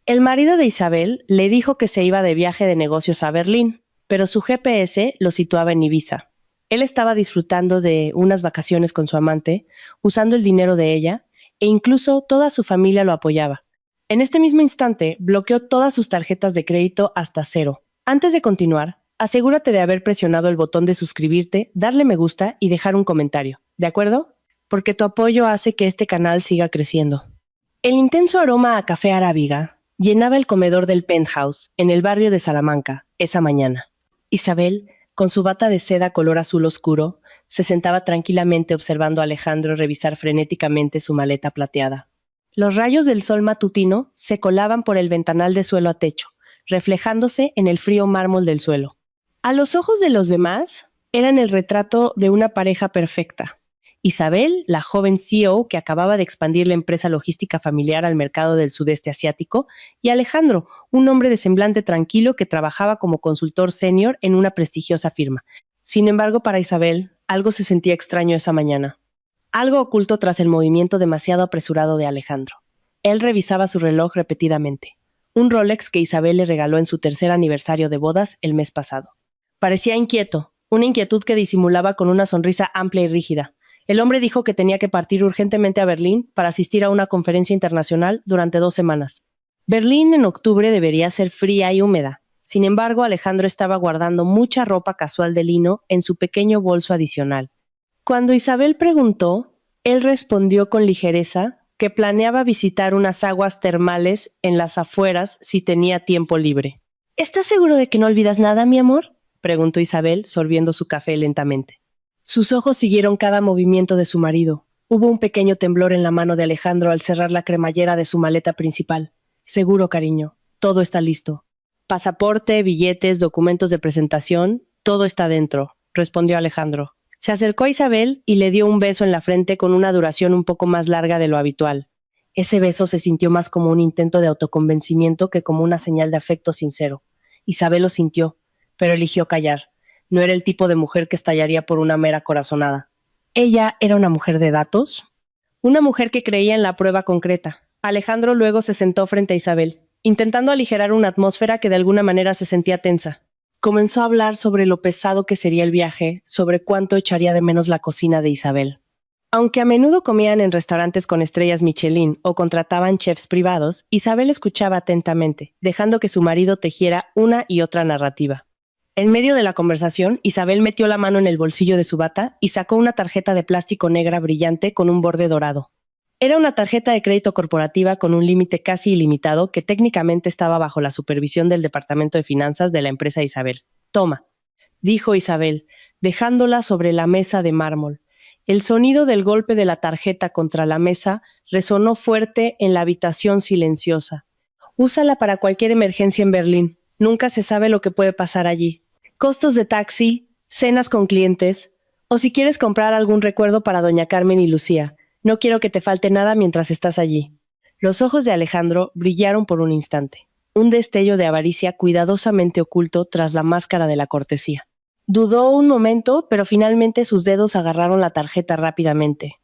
El marido de Isabel le dijo que se iba de viaje de negocios a Berlín, pero su GPS lo situaba en Ibiza. Él estaba disfrutando de unas vacaciones con su amante, usando el dinero de ella, e incluso toda su familia lo apoyaba. En este mismo instante, bloqueó todas sus tarjetas de crédito hasta cero. Antes de continuar, asegúrate de haber presionado el botón de suscribirte, darle me gusta y dejar un comentario, ¿de acuerdo? Porque tu apoyo hace que este canal siga creciendo. El intenso aroma a café arábiga llenaba el comedor del penthouse en el barrio de Salamanca esa mañana. Isabel, con su bata de seda color azul oscuro, se sentaba tranquilamente observando a Alejandro revisar frenéticamente su maleta plateada. Los rayos del sol matutino se colaban por el ventanal de suelo a techo, reflejándose en el frío mármol del suelo. A los ojos de los demás, eran el retrato de una pareja perfecta. Isabel, la joven CEO que acababa de expandir la empresa logística familiar al mercado del sudeste asiático, y Alejandro, un hombre de semblante tranquilo que trabajaba como consultor senior en una prestigiosa firma. Sin embargo, para Isabel, algo se sentía extraño esa mañana. Algo oculto tras el movimiento demasiado apresurado de Alejandro. Él revisaba su reloj repetidamente. Un Rolex que Isabel le regaló en su tercer aniversario de bodas el mes pasado. Parecía inquieto, una inquietud que disimulaba con una sonrisa amplia y rígida. El hombre dijo que tenía que partir urgentemente a Berlín para asistir a una conferencia internacional durante 2 semanas. Berlín en octubre debería ser fría y húmeda. Sin embargo, Alejandro estaba guardando mucha ropa casual de lino en su pequeño bolso adicional. Cuando Isabel preguntó, él respondió con ligereza que planeaba visitar unas aguas termales en las afueras si tenía tiempo libre. ¿Estás seguro de que no olvidas nada, mi amor?, preguntó Isabel, sorbiendo su café lentamente. Sus ojos siguieron cada movimiento de su marido. Hubo un pequeño temblor en la mano de Alejandro al cerrar la cremallera de su maleta principal. Seguro, cariño, todo está listo. Pasaporte, billetes, documentos de presentación, todo está dentro, respondió Alejandro. Se acercó a Isabel y le dio un beso en la frente con una duración un poco más larga de lo habitual. Ese beso se sintió más como un intento de autoconvencimiento que como una señal de afecto sincero. Isabel lo sintió, pero eligió callar. No era el tipo de mujer que estallaría por una mera corazonada. Ella era una mujer de datos, una mujer que creía en la prueba concreta. Alejandro luego se sentó frente a Isabel, intentando aligerar una atmósfera que de alguna manera se sentía tensa. Comenzó a hablar sobre lo pesado que sería el viaje, sobre cuánto echaría de menos la cocina de Isabel. Aunque a menudo comían en restaurantes con estrellas Michelin o contrataban chefs privados, Isabel escuchaba atentamente, dejando que su marido tejiera una y otra narrativa. En medio de la conversación, Isabel metió la mano en el bolsillo de su bata y sacó una tarjeta de plástico negra brillante con un borde dorado. Era una tarjeta de crédito corporativa con un límite casi ilimitado que técnicamente estaba bajo la supervisión del departamento de finanzas de la empresa Isabel. Toma, dijo Isabel, dejándola sobre la mesa de mármol. El sonido del golpe de la tarjeta contra la mesa resonó fuerte en la habitación silenciosa. Úsala para cualquier emergencia en Berlín. Nunca se sabe lo que puede pasar allí. Costos de taxi, cenas con clientes, o si quieres comprar algún recuerdo para doña Carmen y Lucía. No quiero que te falte nada mientras estás allí. Los ojos de Alejandro brillaron por un instante. Un destello de avaricia cuidadosamente oculto tras la máscara de la cortesía. Dudó un momento, pero finalmente sus dedos agarraron la tarjeta rápidamente.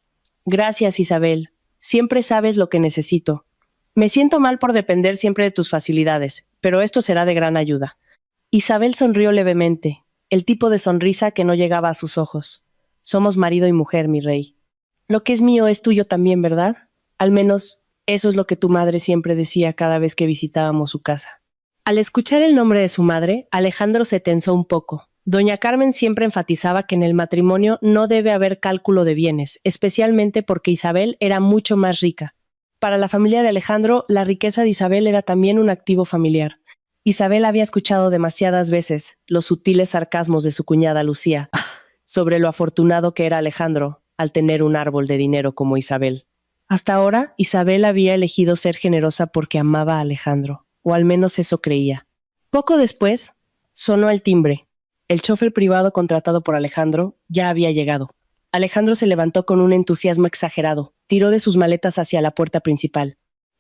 Gracias, Isabel. Siempre sabes lo que necesito. Me siento mal por depender siempre de tus facilidades, pero esto será de gran ayuda. Isabel sonrió levemente, el tipo de sonrisa que no llegaba a sus ojos. Somos marido y mujer, mi rey. Lo que es mío es tuyo también, ¿verdad? Al menos, eso es lo que tu madre siempre decía cada vez que visitábamos su casa. Al escuchar el nombre de su madre, Alejandro se tensó un poco. Doña Carmen siempre enfatizaba que en el matrimonio no debe haber cálculo de bienes, especialmente porque Isabel era mucho más rica. Para la familia de Alejandro, la riqueza de Isabel era también un activo familiar. Isabel había escuchado demasiadas veces los sutiles sarcasmos de su cuñada Lucía sobre lo afortunado que era Alejandro al tener un árbol de dinero como Isabel. Hasta ahora, Isabel había elegido ser generosa porque amaba a Alejandro, o al menos eso creía. Poco después, sonó el timbre. El chofer privado contratado por Alejandro ya había llegado. Alejandro se levantó con un entusiasmo exagerado, tiró de sus maletas hacia la puerta principal.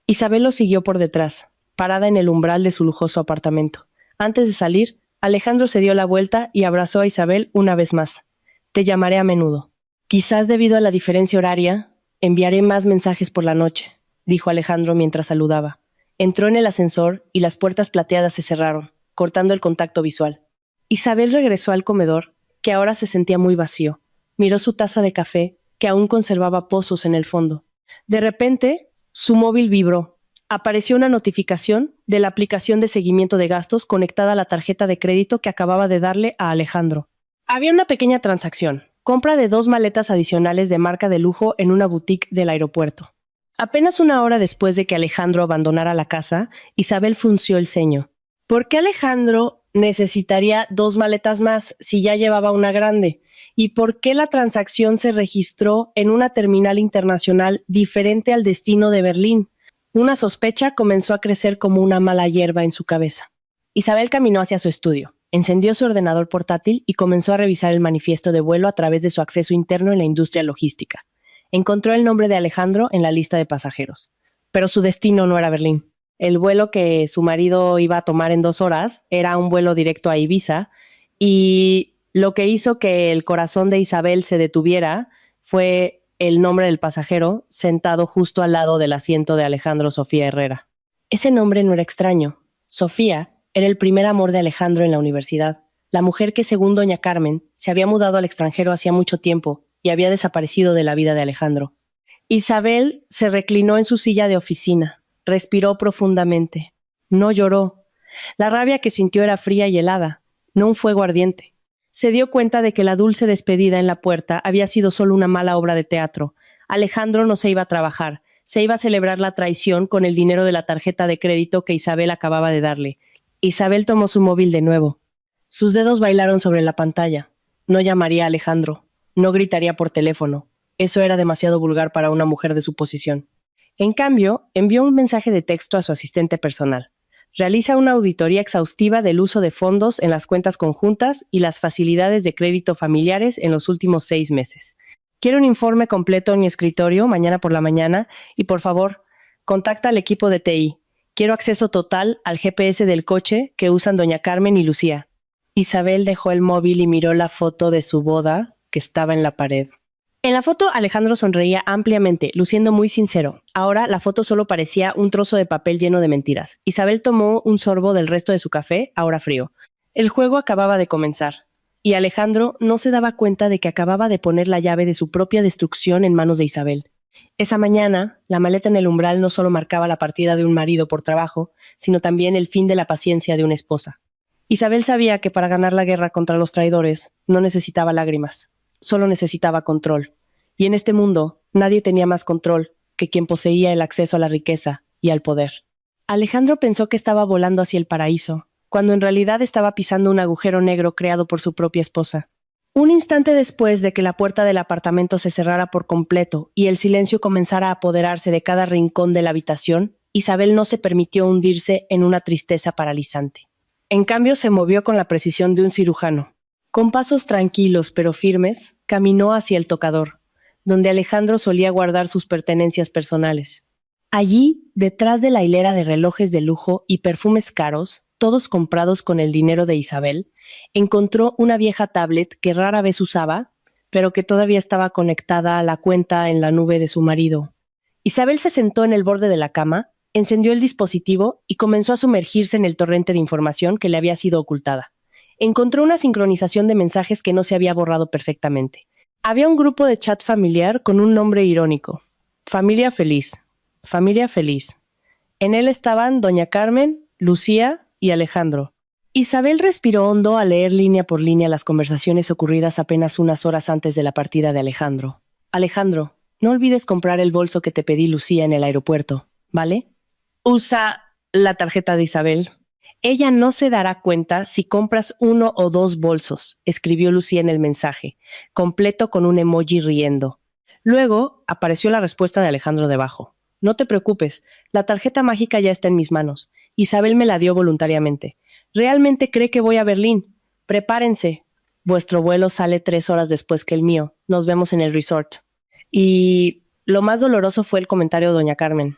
Isabel lo siguió por detrás, parada en el umbral de su lujoso apartamento. Antes de salir, Alejandro se dio la vuelta y abrazó a Isabel una vez más. Te llamaré a menudo. Quizás debido a la diferencia horaria, enviaré más mensajes por la noche, dijo Alejandro mientras saludaba. Entró en el ascensor y las puertas plateadas se cerraron, cortando el contacto visual. Isabel regresó al comedor, que ahora se sentía muy vacío. Miró su taza de café, que aún conservaba pozos en el fondo. De repente, su móvil vibró. Apareció una notificación de la aplicación de seguimiento de gastos conectada a la tarjeta de crédito que acababa de darle a Alejandro. Había una pequeña transacción, compra de 2 maletas adicionales de marca de lujo en una boutique del aeropuerto. Apenas una hora después de que Alejandro abandonara la casa, Isabel frunció el ceño. ¿Por qué Alejandro necesitaría 2 maletas más si ya llevaba una grande? ¿Y por qué la transacción se registró en una terminal internacional diferente al destino de Berlín? Una sospecha comenzó a crecer como una mala hierba en su cabeza. Isabel caminó hacia su estudio, encendió su ordenador portátil y comenzó a revisar el manifiesto de vuelo a través de su acceso interno en la industria logística. Encontró el nombre de Alejandro en la lista de pasajeros. Pero su destino no era Berlín. El vuelo que su marido iba a tomar en 2 horas era un vuelo directo a Ibiza, y lo que hizo que el corazón de Isabel se detuviera fue el nombre del pasajero sentado justo al lado del asiento de Alejandro Sofía Herrera. Ese nombre no era extraño. Sofía era el primer amor de Alejandro en la universidad, la mujer que, según doña Carmen, se había mudado al extranjero hacía mucho tiempo y había desaparecido de la vida de Alejandro. Isabel se reclinó en su silla de oficina, respiró profundamente. No lloró. La rabia que sintió era fría y helada, no un fuego ardiente. Se dio cuenta de que la dulce despedida en la puerta había sido solo una mala obra de teatro. Alejandro no se iba a trabajar, se iba a celebrar la traición con el dinero de la tarjeta de crédito que Isabel acababa de darle. Isabel tomó su móvil de nuevo. Sus dedos bailaron sobre la pantalla. No llamaría a Alejandro, no gritaría por teléfono. Eso era demasiado vulgar para una mujer de su posición. En cambio, envió un mensaje de texto a su asistente personal. Realiza una auditoría exhaustiva del uso de fondos en las cuentas conjuntas y las facilidades de crédito familiares en los últimos 6 meses. Quiero un informe completo en mi escritorio mañana por la mañana y, por favor, contacta al equipo de TI. Quiero acceso total al GPS del coche que usan doña Carmen y Lucía. Isabel dejó el móvil y miró la foto de su boda que estaba en la pared. En la foto, Alejandro sonreía ampliamente, luciendo muy sincero. Ahora, la foto solo parecía un trozo de papel lleno de mentiras. Isabel tomó un sorbo del resto de su café, ahora frío. El juego acababa de comenzar, y Alejandro no se daba cuenta de que acababa de poner la llave de su propia destrucción en manos de Isabel. Esa mañana, la maleta en el umbral no solo marcaba la partida de un marido por trabajo, sino también el fin de la paciencia de una esposa. Isabel sabía que para ganar la guerra contra los traidores no necesitaba lágrimas. Solo necesitaba control. Y en este mundo, nadie tenía más control que quien poseía el acceso a la riqueza y al poder. Alejandro pensó que estaba volando hacia el paraíso, cuando en realidad estaba pisando un agujero negro creado por su propia esposa. Un instante después de que la puerta del apartamento se cerrara por completo y el silencio comenzara a apoderarse de cada rincón de la habitación, Isabel no se permitió hundirse en una tristeza paralizante. En cambio, se movió con la precisión de un cirujano. Con pasos tranquilos pero firmes, caminó hacia el tocador, donde Alejandro solía guardar sus pertenencias personales. Allí, detrás de la hilera de relojes de lujo y perfumes caros, todos comprados con el dinero de Isabel, encontró una vieja tablet que rara vez usaba, pero que todavía estaba conectada a la cuenta en la nube de su marido. Isabel se sentó en el borde de la cama, encendió el dispositivo y comenzó a sumergirse en el torrente de información que le había sido ocultada. Encontró una sincronización de mensajes que no se había borrado perfectamente. Había un grupo de chat familiar con un nombre irónico. Familia feliz. Familia feliz. En él estaban doña Carmen, Lucía y Alejandro. Isabel respiró hondo al leer línea por línea las conversaciones ocurridas apenas unas horas antes de la partida de Alejandro. Alejandro, no olvides comprar el bolso que te pedí Lucía en el aeropuerto, ¿vale? Usa la tarjeta de Isabel. Ella no se dará cuenta si compras 1 o 2 bolsos, escribió Lucía en el mensaje, completo con un emoji riendo. Luego apareció la respuesta de Alejandro debajo. No te preocupes, la tarjeta mágica ya está en mis manos. Isabel me la dio voluntariamente. ¿Realmente cree que voy a Berlín? Prepárense. Vuestro vuelo sale 3 horas después que el mío. Nos vemos en el resort. Y lo más doloroso fue el comentario de doña Carmen.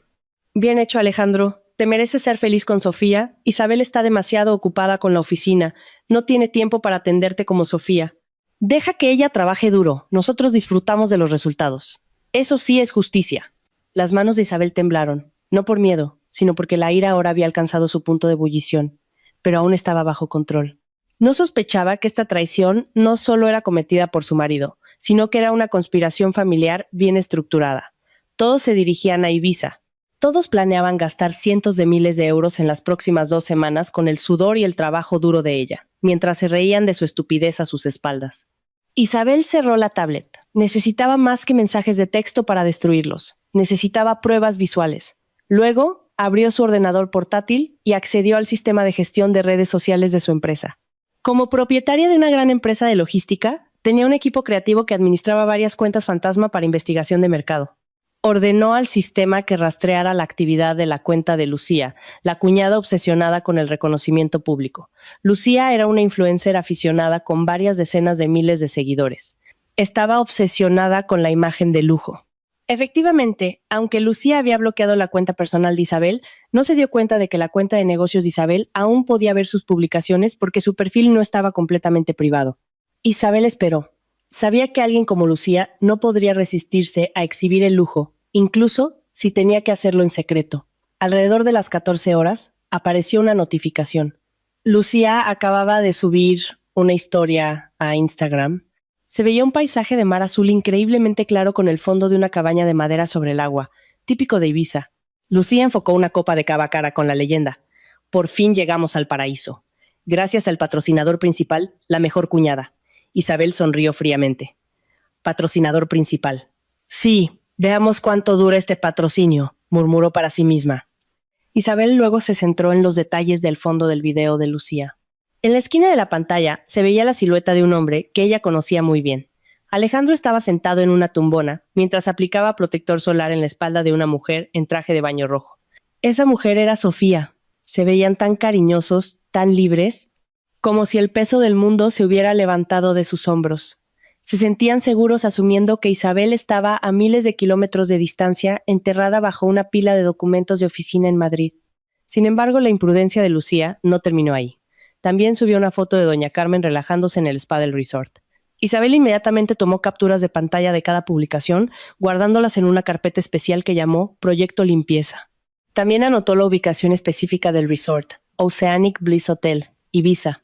Bien hecho, Alejandro. Te mereces ser feliz con Sofía. Isabel está demasiado ocupada con la oficina. No tiene tiempo para atenderte como Sofía. Deja que ella trabaje duro. Nosotros disfrutamos de los resultados. Eso sí es justicia. Las manos de Isabel temblaron, no por miedo, sino porque la ira ahora había alcanzado su punto de ebullición, pero aún estaba bajo control. No sospechaba que esta traición no solo era cometida por su marido, sino que era una conspiración familiar bien estructurada. Todos se dirigían a Ibiza. Todos planeaban gastar cientos de miles de euros en las próximas 2 semanas con el sudor y el trabajo duro de ella, mientras se reían de su estupidez a sus espaldas. Isabel cerró la tablet. Necesitaba más que mensajes de texto para destruirlos. Necesitaba pruebas visuales. Luego, abrió su ordenador portátil y accedió al sistema de gestión de redes sociales de su empresa. Como propietaria de una gran empresa de logística, tenía un equipo creativo que administraba varias cuentas fantasma para investigación de mercado. Ordenó al sistema que rastreara la actividad de la cuenta de Lucía, la cuñada obsesionada con el reconocimiento público. Lucía era una influencer aficionada con varias decenas de miles de seguidores. Estaba obsesionada con la imagen de lujo. Efectivamente, aunque Lucía había bloqueado la cuenta personal de Isabel, no se dio cuenta de que la cuenta de negocios de Isabel aún podía ver sus publicaciones porque su perfil no estaba completamente privado. Isabel esperó. Sabía que alguien como Lucía no podría resistirse a exhibir el lujo, incluso si tenía que hacerlo en secreto. Alrededor de las 14 horas, apareció una notificación. Lucía acababa de subir una historia a Instagram. Se veía un paisaje de mar azul increíblemente claro con el fondo de una cabaña de madera sobre el agua, típico de Ibiza. Lucía enfocó una copa de cava cara con la leyenda: "Por fin llegamos al paraíso. Gracias al patrocinador principal, la mejor cuñada". Isabel sonrió fríamente. Patrocinador principal. Sí, veamos cuánto dura este patrocinio, murmuró para sí misma. Isabel luego se centró en los detalles del fondo del video de Lucía. En la esquina de la pantalla se veía la silueta de un hombre que ella conocía muy bien. Alejandro estaba sentado en una tumbona mientras aplicaba protector solar en la espalda de una mujer en traje de baño rojo. Esa mujer era Sofía. Se veían tan cariñosos, tan libres, como si el peso del mundo se hubiera levantado de sus hombros. Se sentían seguros asumiendo que Isabel estaba a miles de kilómetros de distancia, enterrada bajo una pila de documentos de oficina en Madrid. Sin embargo, la imprudencia de Lucía no terminó ahí. También subió una foto de doña Carmen relajándose en el spa del resort. Isabel inmediatamente tomó capturas de pantalla de cada publicación, guardándolas en una carpeta especial que llamó Proyecto Limpieza. También anotó la ubicación específica del resort, Oceanic Bliss Hotel, Ibiza,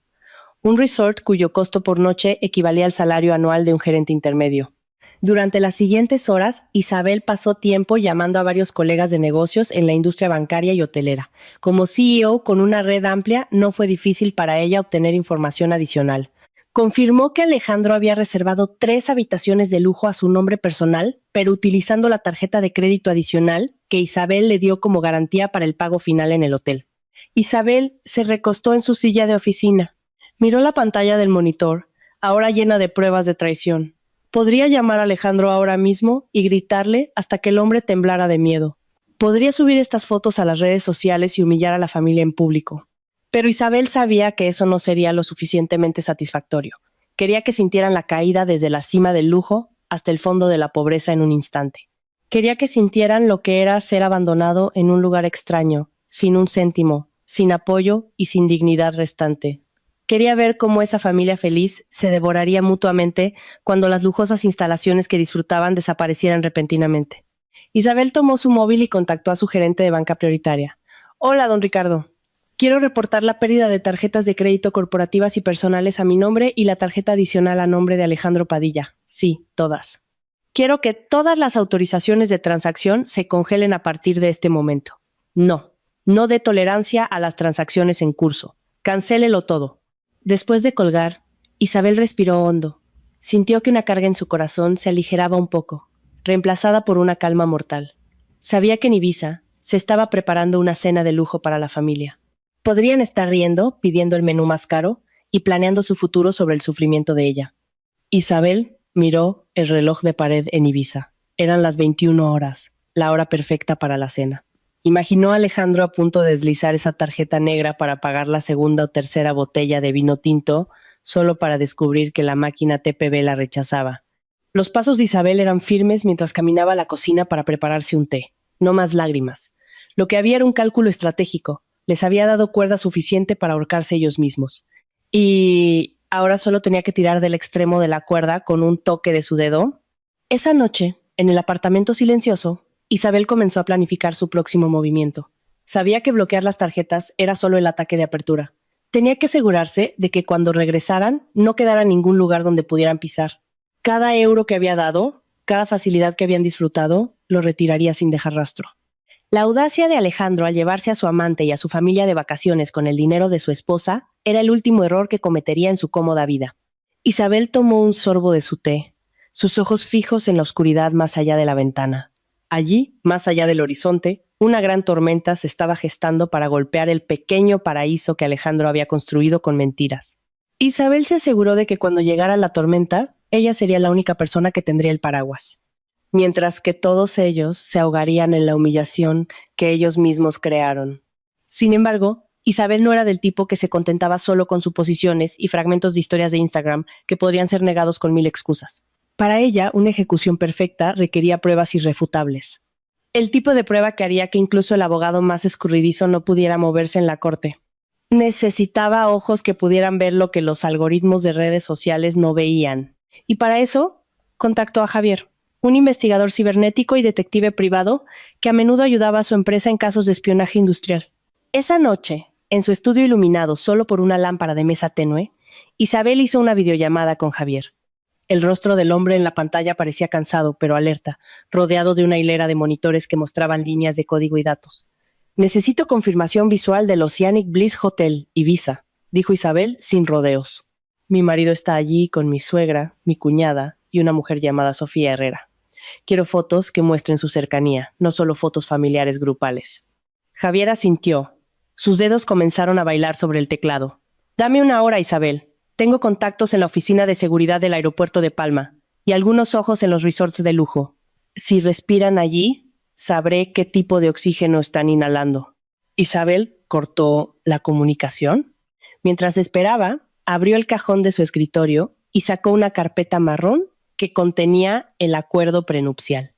un resort cuyo costo por noche equivalía al salario anual de un gerente intermedio. Durante las siguientes horas, Isabel pasó tiempo llamando a varios colegas de negocios en la industria bancaria y hotelera. Como CEO con una red amplia, no fue difícil para ella obtener información adicional. Confirmó que Alejandro había reservado 3 habitaciones de lujo a su nombre personal, pero utilizando la tarjeta de crédito adicional que Isabel le dio como garantía para el pago final en el hotel. Isabel se recostó en su silla de oficina. Miró la pantalla del monitor, ahora llena de pruebas de traición. Podría llamar a Alejandro ahora mismo y gritarle hasta que el hombre temblara de miedo. Podría subir estas fotos a las redes sociales y humillar a la familia en público. Pero Isabel sabía que eso no sería lo suficientemente satisfactorio. Quería que sintieran la caída desde la cima del lujo hasta el fondo de la pobreza en un instante. Quería que sintieran lo que era ser abandonado en un lugar extraño, sin un céntimo, sin apoyo y sin dignidad restante. Quería ver cómo esa familia feliz se devoraría mutuamente cuando las lujosas instalaciones que disfrutaban desaparecieran repentinamente. Isabel tomó su móvil y contactó a su gerente de banca prioritaria. Hola, don Ricardo. Quiero reportar la pérdida de tarjetas de crédito corporativas y personales a mi nombre y la tarjeta adicional a nombre de Alejandro Padilla. Sí, todas. Quiero que todas las autorizaciones de transacción se congelen a partir de este momento. No dé tolerancia a las transacciones en curso. Cancélelo todo. Después de colgar, Isabel respiró hondo. Sintió que una carga en su corazón se aligeraba un poco, reemplazada por una calma mortal. Sabía que en Ibiza se estaba preparando una cena de lujo para la familia. Podrían estar riendo, pidiendo el menú más caro y planeando su futuro sobre el sufrimiento de ella. Isabel miró el reloj de pared en Ibiza. Eran las 21 horas, la hora perfecta para la cena. Imaginó a Alejandro a punto de deslizar esa tarjeta negra para pagar la segunda o tercera botella de vino tinto, solo para descubrir que la máquina TPB la rechazaba. Los pasos de Isabel eran firmes mientras caminaba a la cocina para prepararse un té. No más lágrimas. Lo que había era un cálculo estratégico. Les había dado cuerda suficiente para ahorcarse ellos mismos. Y ahora solo tenía que tirar del extremo de la cuerda con un toque de su dedo. Esa noche, en el apartamento silencioso, Isabel comenzó a planificar su próximo movimiento. Sabía que bloquear las tarjetas era solo el ataque de apertura. Tenía que asegurarse de que cuando regresaran no quedara ningún lugar donde pudieran pisar. Cada euro que había dado, cada facilidad que habían disfrutado, lo retiraría sin dejar rastro. La audacia de Alejandro al llevarse a su amante y a su familia de vacaciones con el dinero de su esposa era el último error que cometería en su cómoda vida. Isabel tomó un sorbo de su té, sus ojos fijos en la oscuridad más allá de la ventana. Allí, más allá del horizonte, una gran tormenta se estaba gestando para golpear el pequeño paraíso que Alejandro había construido con mentiras. Isabel se aseguró de que cuando llegara la tormenta, ella sería la única persona que tendría el paraguas, mientras que todos ellos se ahogarían en la humillación que ellos mismos crearon. Sin embargo, Isabel no era del tipo que se contentaba solo con suposiciones y fragmentos de historias de Instagram que podrían ser negados con 1000 excusas. Para ella, una ejecución perfecta requería pruebas irrefutables. El tipo de prueba que haría que incluso el abogado más escurridizo no pudiera moverse en la corte. Necesitaba ojos que pudieran ver lo que los algoritmos de redes sociales no veían. Y para eso, contactó a Javier, un investigador cibernético y detective privado que a menudo ayudaba a su empresa en casos de espionaje industrial. Esa noche, en su estudio iluminado solo por una lámpara de mesa tenue, Isabel hizo una videollamada con Javier. El rostro del hombre en la pantalla parecía cansado, pero alerta, rodeado de una hilera de monitores que mostraban líneas de código y datos. «Necesito confirmación visual del Oceanic Bliss Hotel, Ibiza», dijo Isabel sin rodeos. «Mi marido está allí con mi suegra, mi cuñada y una mujer llamada Sofía Herrera. Quiero fotos que muestren su cercanía, no solo fotos familiares grupales». Javier asintió. Sus dedos comenzaron a bailar sobre el teclado. «Dame una hora, Isabel. Tengo contactos en la oficina de seguridad del aeropuerto de Palma y algunos ojos en los resorts de lujo. Si respiran allí, sabré qué tipo de oxígeno están inhalando». Isabel cortó la comunicación. Mientras esperaba, abrió el cajón de su escritorio y sacó una carpeta marrón que contenía el acuerdo prenupcial.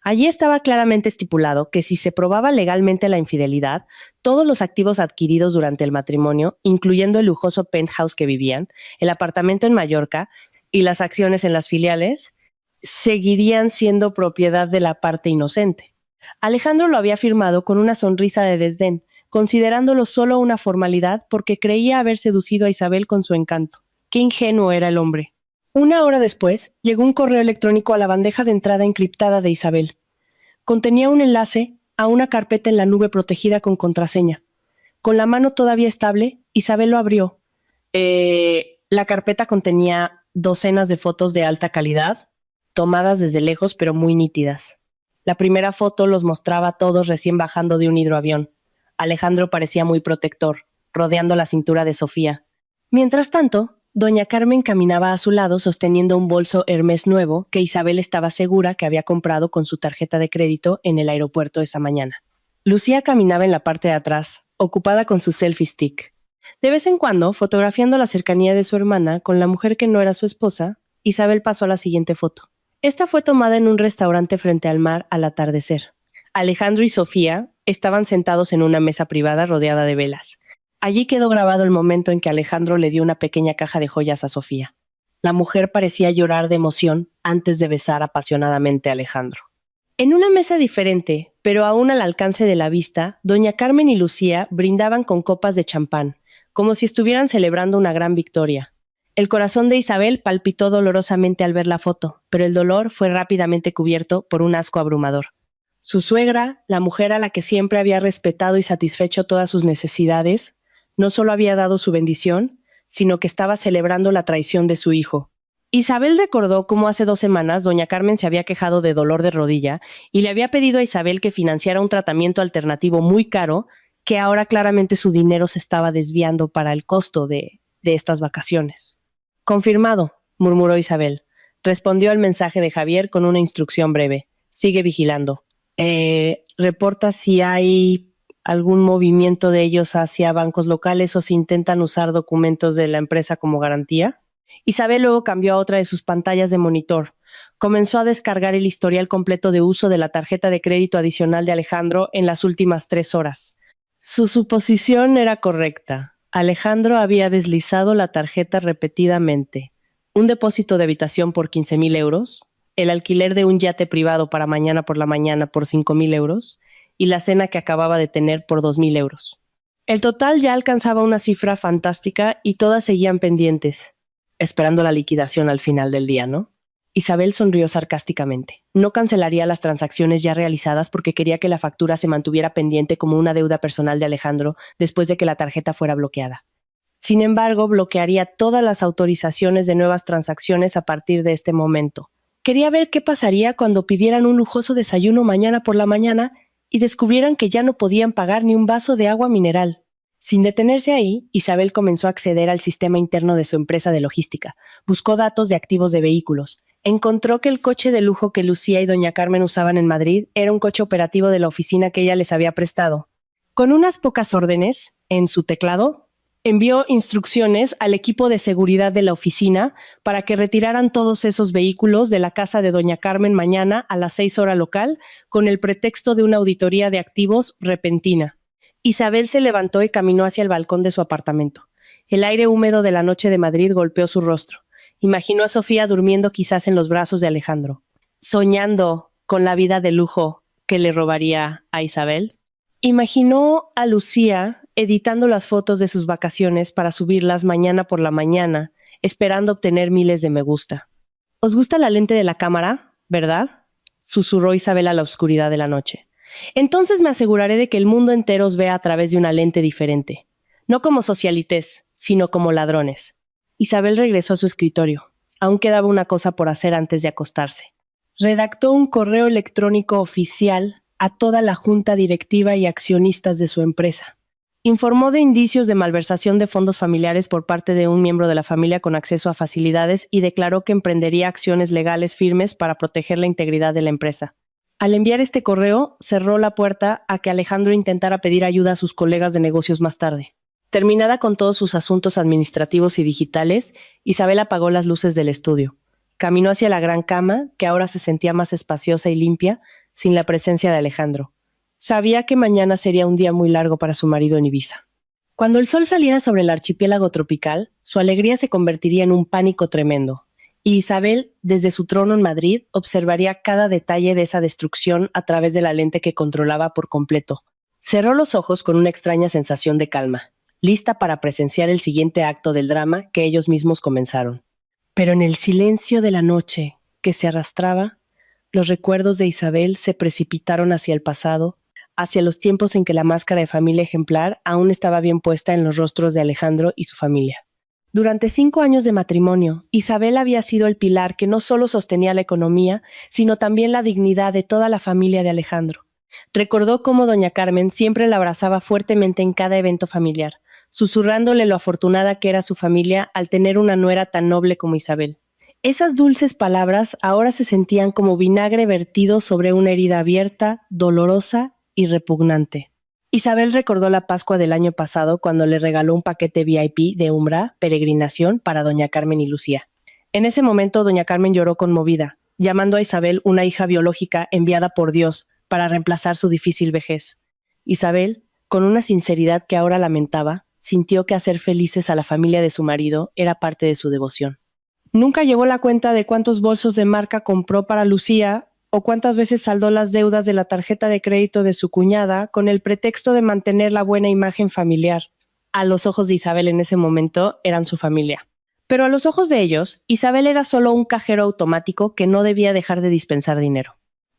Allí estaba claramente estipulado que si se probaba legalmente la infidelidad, todos los activos adquiridos durante el matrimonio, incluyendo el lujoso penthouse que vivían, el apartamento en Mallorca y las acciones en las filiales, seguirían siendo propiedad de la parte inocente. Alejandro lo había firmado con una sonrisa de desdén, considerándolo solo una formalidad porque creía haber seducido a Isabel con su encanto. Qué ingenuo era el hombre. Una hora después, llegó un correo electrónico a la bandeja de entrada encriptada de Isabel. Contenía un enlace a una carpeta en la nube protegida con contraseña. Con la mano todavía estable, Isabel lo abrió. La carpeta contenía docenas de fotos de alta calidad, tomadas desde lejos pero muy nítidas. La primera foto los mostraba a todos recién bajando de un hidroavión. Alejandro parecía muy protector, rodeando la cintura de Sofía. Mientras tanto, doña Carmen caminaba a su lado sosteniendo un bolso Hermès nuevo que Isabel estaba segura que había comprado con su tarjeta de crédito en el aeropuerto esa mañana. Lucía caminaba en la parte de atrás, ocupada con su selfie stick. De vez en cuando, fotografiando la cercanía de su hermana con la mujer que no era su esposa, Isabel pasó a la siguiente foto. Esta fue tomada en un restaurante frente al mar al atardecer. Alejandro y Sofía estaban sentados en una mesa privada rodeada de velas. Allí quedó grabado el momento en que Alejandro le dio una pequeña caja de joyas a Sofía. La mujer parecía llorar de emoción antes de besar apasionadamente a Alejandro. En una mesa diferente, pero aún al alcance de la vista, doña Carmen y Lucía brindaban con copas de champán, como si estuvieran celebrando una gran victoria. El corazón de Isabel palpitó dolorosamente al ver la foto, pero el dolor fue rápidamente cubierto por un asco abrumador. Su suegra, la mujer a la que siempre había respetado y satisfecho todas sus necesidades, no solo había dado su bendición, sino que estaba celebrando la traición de su hijo. Isabel recordó cómo hace 2 semanas doña Carmen se había quejado de dolor de rodilla y le había pedido a Isabel que financiara un tratamiento alternativo muy caro, que ahora claramente su dinero se estaba desviando para el costo de estas vacaciones. «Confirmado», murmuró Isabel. Respondió al mensaje de Javier con una instrucción breve. «Sigue vigilando». «Reporta si hay algún movimiento de ellos hacia bancos locales o si intentan usar documentos de la empresa como garantía». Isabel luego cambió a otra de sus pantallas de monitor. Comenzó a descargar el historial completo de uso de la tarjeta de crédito adicional de Alejandro en las últimas 3 horas. Su suposición era correcta. Alejandro había deslizado la tarjeta repetidamente. Un depósito de habitación por 15,000 euros, el alquiler de un yate privado para mañana por la mañana por 5,000 euros y la cena que acababa de tener por 2,000 euros. El total ya alcanzaba una cifra fantástica y todas seguían pendientes, esperando la liquidación al final del día, ¿no? Isabel sonrió sarcásticamente. No cancelaría las transacciones ya realizadas porque quería que la factura se mantuviera pendiente como una deuda personal de Alejandro después de que la tarjeta fuera bloqueada. Sin embargo, bloquearía todas las autorizaciones de nuevas transacciones a partir de este momento. Quería ver qué pasaría cuando pidieran un lujoso desayuno mañana por la mañana y descubrieran que ya no podían pagar ni un vaso de agua mineral. Sin detenerse ahí, Isabel comenzó a acceder al sistema interno de su empresa de logística. Buscó datos de activos de vehículos. Encontró que el coche de lujo que Lucía y doña Carmen usaban en Madrid era un coche operativo de la oficina que ella les había prestado. Con unas pocas órdenes en su teclado, envió instrucciones al equipo de seguridad de la oficina para que retiraran todos esos vehículos de la casa de doña Carmen mañana a las 6 horas local con el pretexto de una auditoría de activos repentina. Isabel se levantó y caminó hacia el balcón de su apartamento. El aire húmedo de la noche de Madrid golpeó su rostro. Imaginó a Sofía durmiendo quizás en los brazos de Alejandro, soñando con la vida de lujo que le robaría a Isabel. Imaginó a Lucía editando las fotos de sus vacaciones para subirlas mañana por la mañana, esperando obtener miles de me gusta. ¿Os gusta la lente de la cámara, verdad?, susurró Isabel a la oscuridad de la noche. Entonces me aseguraré de que el mundo entero os vea a través de una lente diferente. No como socialites, sino como ladrones. Isabel regresó a su escritorio. Aún quedaba una cosa por hacer antes de acostarse. Redactó un correo electrónico oficial a toda la junta directiva y accionistas de su empresa. Informó de indicios de malversación de fondos familiares por parte de un miembro de la familia con acceso a facilidades y declaró que emprendería acciones legales firmes para proteger la integridad de la empresa. Al enviar este correo, cerró la puerta a que Alejandro intentara pedir ayuda a sus colegas de negocios más tarde. Terminada con todos sus asuntos administrativos y digitales, Isabel apagó las luces del estudio. Caminó hacia la gran cama, que ahora se sentía más espaciosa y limpia, sin la presencia de Alejandro. Sabía que mañana sería un día muy largo para su marido en Ibiza. Cuando el sol saliera sobre el archipiélago tropical, su alegría se convertiría en un pánico tremendo. Y Isabel, desde su trono en Madrid, observaría cada detalle de esa destrucción a través de la lente que controlaba por completo. Cerró los ojos con una extraña sensación de calma, lista para presenciar el siguiente acto del drama que ellos mismos comenzaron. Pero en el silencio de la noche que se arrastraba, los recuerdos de Isabel se precipitaron hacia el pasado, hacia los tiempos en que la máscara de familia ejemplar aún estaba bien puesta en los rostros de Alejandro y su familia. Durante 5 años de matrimonio, Isabel había sido el pilar que no solo sostenía la economía, sino también la dignidad de toda la familia de Alejandro. Recordó cómo doña Carmen siempre la abrazaba fuertemente en cada evento familiar, susurrándole lo afortunada que era su familia al tener una nuera tan noble como Isabel. Esas dulces palabras ahora se sentían como vinagre vertido sobre una herida abierta, dolorosa y repugnante. Isabel recordó la Pascua del año pasado cuando le regaló un paquete VIP de Umbra, peregrinación, para doña Carmen y Lucía. En ese momento doña Carmen lloró conmovida, llamando a Isabel una hija biológica enviada por Dios para reemplazar su difícil vejez. Isabel, con una sinceridad que ahora lamentaba, sintió que hacer felices a la familia de su marido era parte de su devoción. Nunca llevó la cuenta de cuántos bolsos de marca compró para Lucía o cuántas veces saldó las deudas de la tarjeta de crédito de su cuñada con el pretexto de mantener la buena imagen familiar. A los ojos de Isabel en ese momento eran su familia. Pero a los ojos de ellos, Isabel era solo un cajero automático que no debía dejar de dispensar dinero.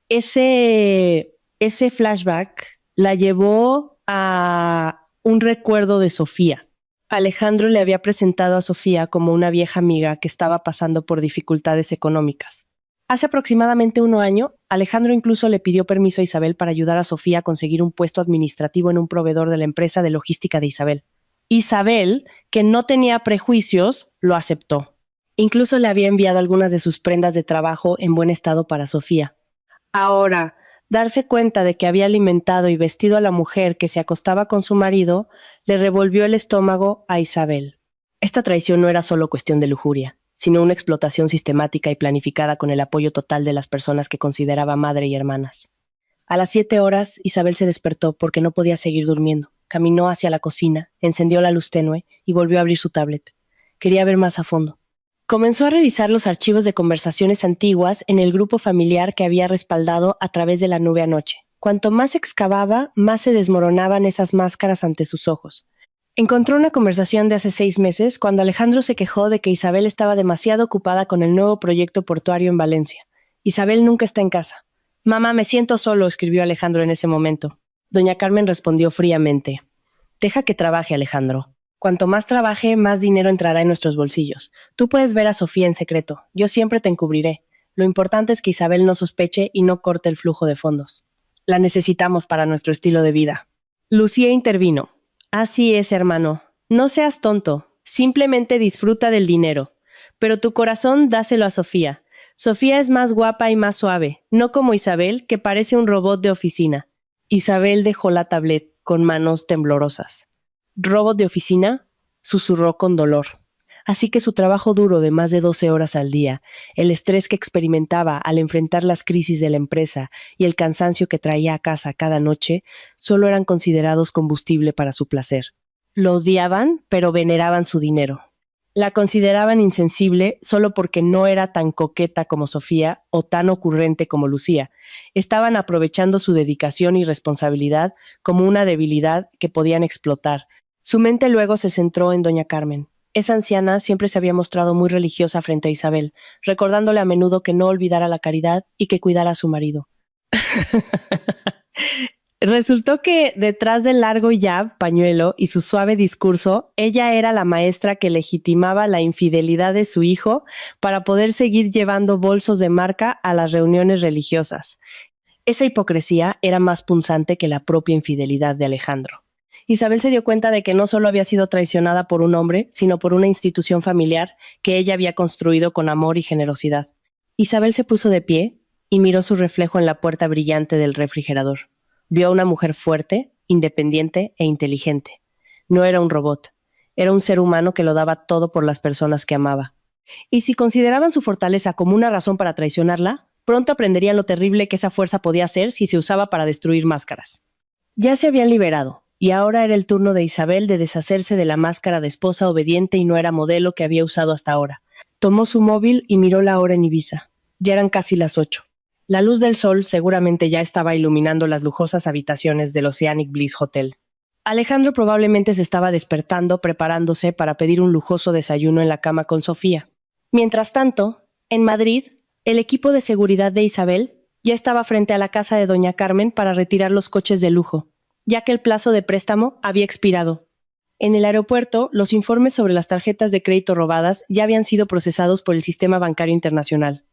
Ese flashback la llevó a un recuerdo de Sofía. Alejandro le había presentado a Sofía como una vieja amiga que estaba pasando por dificultades económicas. Hace aproximadamente 1 año, Alejandro incluso le pidió permiso a Isabel para ayudar a Sofía a conseguir un puesto administrativo en un proveedor de la empresa de logística de Isabel. Isabel, que no tenía prejuicios, lo aceptó. Incluso le había enviado algunas de sus prendas de trabajo en buen estado para Sofía. Ahora, darse cuenta de que había alimentado y vestido a la mujer que se acostaba con su marido, le revolvió el estómago a Isabel. Esta traición no era solo cuestión de lujuria, sino una explotación sistemática y planificada con el apoyo total de las personas que consideraba madre y hermanas. A las 7 horas, Isabel se despertó porque no podía seguir durmiendo. Caminó hacia la cocina, encendió la luz tenue y volvió a abrir su tablet. Quería ver más a fondo. Comenzó a revisar los archivos de conversaciones antiguas en el grupo familiar que había respaldado a través de la nube anoche, Cuanto más excavaba, más se desmoronaban esas máscaras ante sus ojos. Encontró una conversación de hace 6 meses cuando Alejandro se quejó de que Isabel estaba demasiado ocupada con el nuevo proyecto portuario en Valencia. Isabel nunca está en casa. «Mamá, me siento solo», escribió Alejandro en ese momento. Doña Carmen respondió fríamente: «Deja que trabaje, Alejandro. Cuanto más trabaje, más dinero entrará en nuestros bolsillos. Tú puedes ver a Sofía en secreto. Yo siempre te encubriré. Lo importante es que Isabel no sospeche y no corte el flujo de fondos. La necesitamos para nuestro estilo de vida». Lucía intervino: «Así es, hermano. No seas tonto. Simplemente disfruta del dinero. Pero tu corazón dáselo a Sofía. Sofía es más guapa y más suave, no como Isabel, que parece un robot de oficina». Isabel dejó la tablet con manos temblorosas. «¿Robot de oficina?», susurró con dolor. Así que su trabajo duro de más de 12 horas al día, el estrés que experimentaba al enfrentar las crisis de la empresa y el cansancio que traía a casa cada noche, solo eran considerados combustible para su placer. Lo odiaban, pero veneraban su dinero. La consideraban insensible solo porque no era tan coqueta como Sofía o tan ocurrente como Lucía. Estaban aprovechando su dedicación y responsabilidad como una debilidad que podían explotar. Su mente luego se centró en doña Carmen. Esa anciana siempre se había mostrado muy religiosa frente a Isabel, recordándole a menudo que no olvidara la caridad y que cuidara a su marido. Resultó que detrás del largo pañuelo y su suave discurso, ella era la maestra que legitimaba la infidelidad de su hijo para poder seguir llevando bolsos de marca a las reuniones religiosas. Esa hipocresía era más punzante que la propia infidelidad de Alejandro. Isabel se dio cuenta de que no solo había sido traicionada por un hombre, sino por una institución familiar que ella había construido con amor y generosidad. Isabel se puso de pie y miró su reflejo en la puerta brillante del refrigerador. Vio a una mujer fuerte, independiente e inteligente. No era un robot, era un ser humano que lo daba todo por las personas que amaba. Y si consideraban su fortaleza como una razón para traicionarla, pronto aprenderían lo terrible que esa fuerza podía ser si se usaba para destruir máscaras. Ya se habían liberado, y ahora era el turno de Isabel de deshacerse de la máscara de esposa obediente y no era modelo que había usado hasta ahora. Tomó su móvil y miró la hora en Ibiza. Ya eran casi las 8. La luz del sol seguramente ya estaba iluminando las lujosas habitaciones del Oceanic Bliss Hotel. Alejandro probablemente se estaba despertando preparándose para pedir un lujoso desayuno en la cama con Sofía. Mientras tanto, en Madrid, el equipo de seguridad de Isabel ya estaba frente a la casa de doña Carmen para retirar los coches de lujo, ya que el plazo de préstamo había expirado. En el aeropuerto, los informes sobre las tarjetas de crédito robadas ya habían sido procesados por el sistema bancario internacional.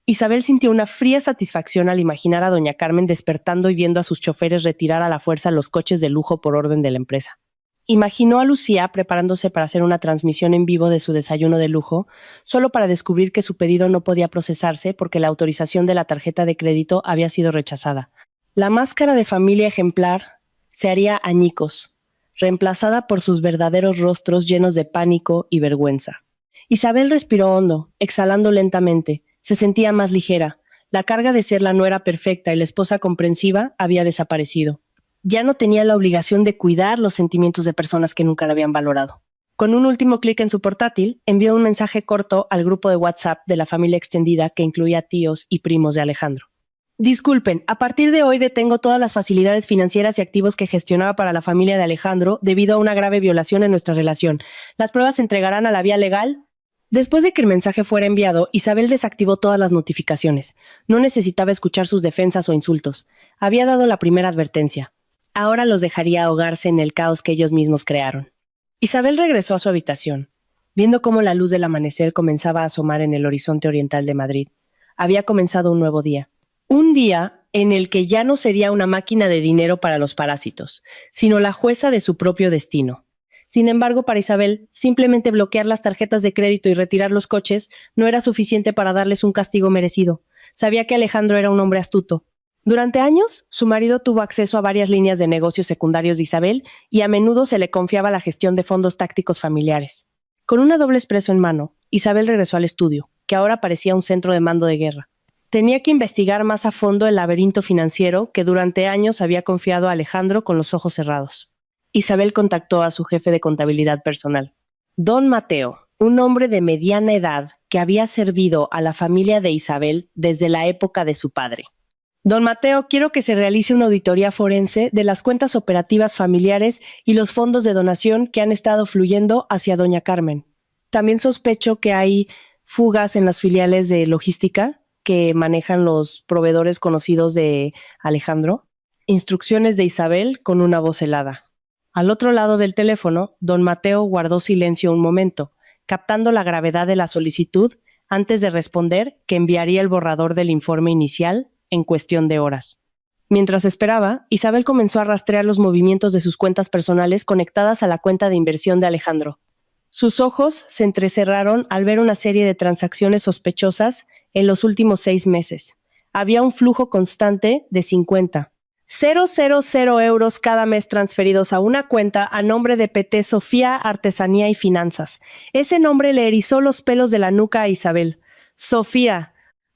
Isabel sintió una fría satisfacción al imaginar a doña Carmen despertando y viendo a sus choferes retirar a la fuerza los coches de lujo por orden de la empresa. Imaginó a Lucía preparándose para hacer una transmisión en vivo de su desayuno de lujo, solo para descubrir que su pedido no podía procesarse porque la autorización de la tarjeta de crédito había sido rechazada. La máscara de familia ejemplar se haría añicos, reemplazada por sus verdaderos rostros llenos de pánico y vergüenza. Isabel respiró hondo, exhalando lentamente. Se sentía más ligera. La carga de ser la nuera perfecta y la esposa comprensiva había desaparecido. Ya no tenía la obligación de cuidar los sentimientos de personas que nunca la habían valorado. Con un último clic en su portátil, envió un mensaje corto al grupo de WhatsApp de la familia extendida que incluía tíos y primos de Alejandro. Disculpen, a partir de hoy detengo todas las facilidades financieras y activos que gestionaba para la familia de Alejandro debido a una grave violación en nuestra relación. Las pruebas se entregarán a la vía legal. Después de que el mensaje fuera enviado, Isabel desactivó todas las notificaciones. No necesitaba escuchar sus defensas o insultos. Había dado la primera advertencia. Ahora los dejaría ahogarse en el caos que ellos mismos crearon. Isabel regresó a su habitación, viendo cómo la luz del amanecer comenzaba a asomar en el horizonte oriental de Madrid. Había comenzado un nuevo día. Un día en el que ya no sería una máquina de dinero para los parásitos, sino la jueza de su propio destino. Sin embargo, para Isabel, simplemente bloquear las tarjetas de crédito y retirar los coches no era suficiente para darles un castigo merecido. Sabía que Alejandro era un hombre astuto. Durante años, su marido tuvo acceso a varias líneas de negocios secundarios de Isabel y a menudo se le confiaba la gestión de fondos tácticos familiares. Con una doble expreso en mano, Isabel regresó al estudio, que ahora parecía un centro de mando de guerra. Tenía que investigar más a fondo el laberinto financiero que durante años había confiado a Alejandro con los ojos cerrados. Isabel contactó a su jefe de contabilidad personal, Don Mateo, un hombre de mediana edad que había servido a la familia de Isabel desde la época de su padre. Don Mateo, quiero que se realice una auditoría forense de las cuentas operativas familiares y los fondos de donación que han estado fluyendo hacia doña Carmen. También sospecho que hay fugas en las filiales de logística que manejan los proveedores conocidos de Alejandro. Instrucciones de Isabel con una voz helada. Al otro lado del teléfono, don Mateo guardó silencio un momento, captando la gravedad de la solicitud antes de responder que enviaría el borrador del informe inicial en cuestión de horas. Mientras esperaba, Isabel comenzó a rastrear los movimientos de sus cuentas personales conectadas a la cuenta de inversión de Alejandro. Sus ojos se entrecerraron al ver una serie de transacciones sospechosas en los últimos 6 meses. Había un flujo constante de 50,000 euros cada mes transferidos a una cuenta a nombre de PT Sofía Artesanía y Finanzas. Ese nombre le erizó los pelos de la nuca a Isabel. Sofía.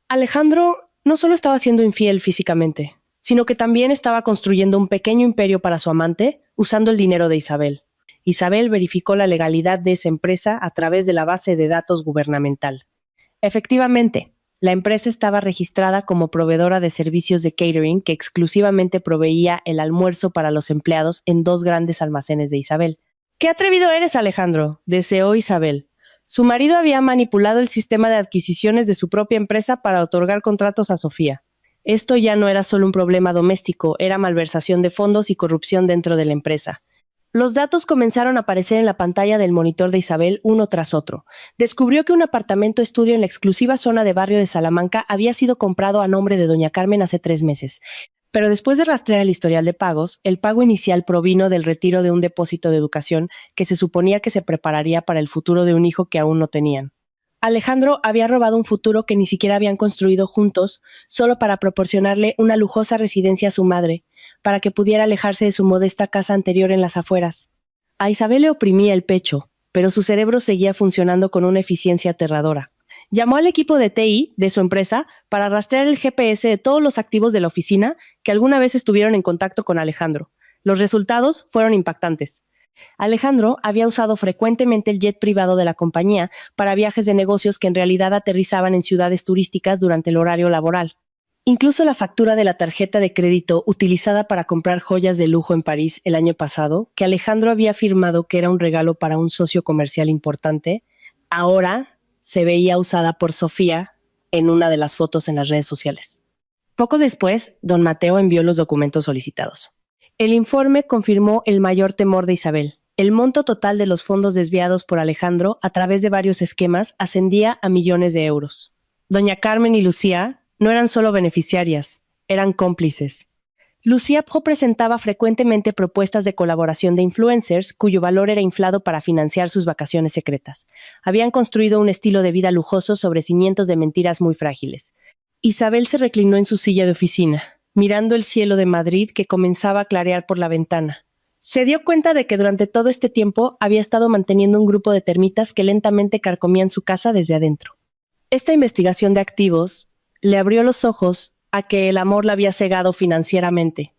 Alejandro no solo estaba siendo infiel físicamente, sino que también estaba construyendo un pequeño imperio para su amante usando el dinero de Isabel. Isabel verificó la legalidad de esa empresa a través de la base de datos gubernamental. Efectivamente, la empresa estaba registrada como proveedora de servicios de catering que exclusivamente proveía el almuerzo para los empleados en 2 grandes almacenes de Isabel. ¡Qué atrevido eres, Alejandro!, deseó Isabel. Su marido había manipulado el sistema de adquisiciones de su propia empresa para otorgar contratos a Sofía. Esto ya no era solo un problema doméstico, era malversación de fondos y corrupción dentro de la empresa. Los datos comenzaron a aparecer en la pantalla del monitor de Isabel uno tras otro. Descubrió que un apartamento estudio en la exclusiva zona de barrio de Salamanca había sido comprado a nombre de doña Carmen hace 3 meses. Pero después de rastrear el historial de pagos, el pago inicial provino del retiro de un depósito de educación que se suponía que se prepararía para el futuro de un hijo que aún no tenían. Alejandro había robado un futuro que ni siquiera habían construido juntos, solo para proporcionarle una lujosa residencia a su madre, para que pudiera alejarse de su modesta casa anterior en las afueras. A Isabel le oprimía el pecho, pero su cerebro seguía funcionando con una eficiencia aterradora. Llamó al equipo de TI de su empresa para rastrear el GPS de todos los activos de la oficina que alguna vez estuvieron en contacto con Alejandro. Los resultados fueron impactantes. Alejandro había usado frecuentemente el jet privado de la compañía para viajes de negocios que en realidad aterrizaban en ciudades turísticas durante el horario laboral. Incluso la factura de la tarjeta de crédito utilizada para comprar joyas de lujo en París el año pasado, que Alejandro había afirmado que era un regalo para un socio comercial importante, ahora se veía usada por Sofía en una de las fotos en las redes sociales. Poco después, don Mateo envió los documentos solicitados. El informe confirmó el mayor temor de Isabel. El monto total de los fondos desviados por Alejandro a través de varios esquemas ascendía a millones de euros. Doña Carmen y Lucía no eran solo beneficiarias, eran cómplices. Lucía presentaba frecuentemente propuestas de colaboración de influencers cuyo valor era inflado para financiar sus vacaciones secretas. Habían construido un estilo de vida lujoso sobre cimientos de mentiras muy frágiles. Isabel se reclinó en su silla de oficina, mirando el cielo de Madrid que comenzaba a clarear por la ventana. Se dio cuenta de que durante todo este tiempo había estado manteniendo un grupo de termitas que lentamente carcomían su casa desde adentro. Esta investigación de activos le abrió los ojos a que el amor la había cegado financieramente,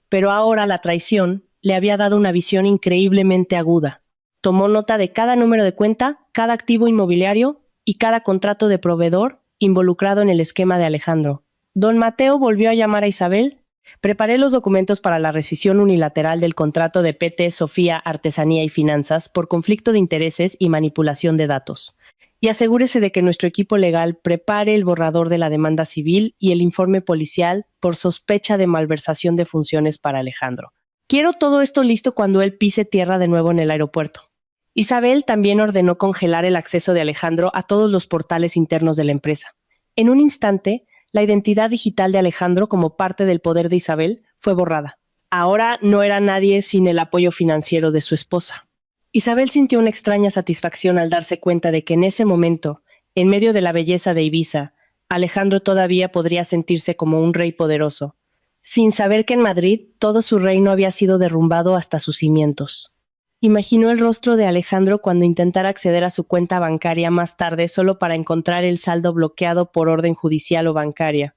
pero ahora la traición le había dado una visión increíblemente aguda. Tomó nota de cada número de cuenta, cada activo inmobiliario y cada contrato de proveedor involucrado en el esquema de Alejandro. Don Mateo volvió a llamar a Isabel. Preparé los documentos para la rescisión unilateral del contrato de PT Sofía Artesanía y Finanzas por conflicto de intereses y manipulación de datos. Y asegúrese de que nuestro equipo legal prepare el borrador de la demanda civil y el informe policial por sospecha de malversación de funciones para Alejandro. Quiero todo esto listo cuando él pise tierra de nuevo en el aeropuerto. Isabel también ordenó congelar el acceso de Alejandro a todos los portales internos de la empresa. En un instante, la identidad digital de Alejandro como parte del poder de Isabel fue borrada. Ahora no era nadie sin el apoyo financiero de su esposa. Isabel sintió una extraña satisfacción al darse cuenta de que en ese momento, en medio de la belleza de Ibiza, Alejandro todavía podría sentirse como un rey poderoso, sin saber que en Madrid todo su reino había sido derrumbado hasta sus cimientos. Imaginó el rostro de Alejandro cuando intentara acceder a su cuenta bancaria más tarde solo para encontrar el saldo bloqueado por orden judicial o bancaria.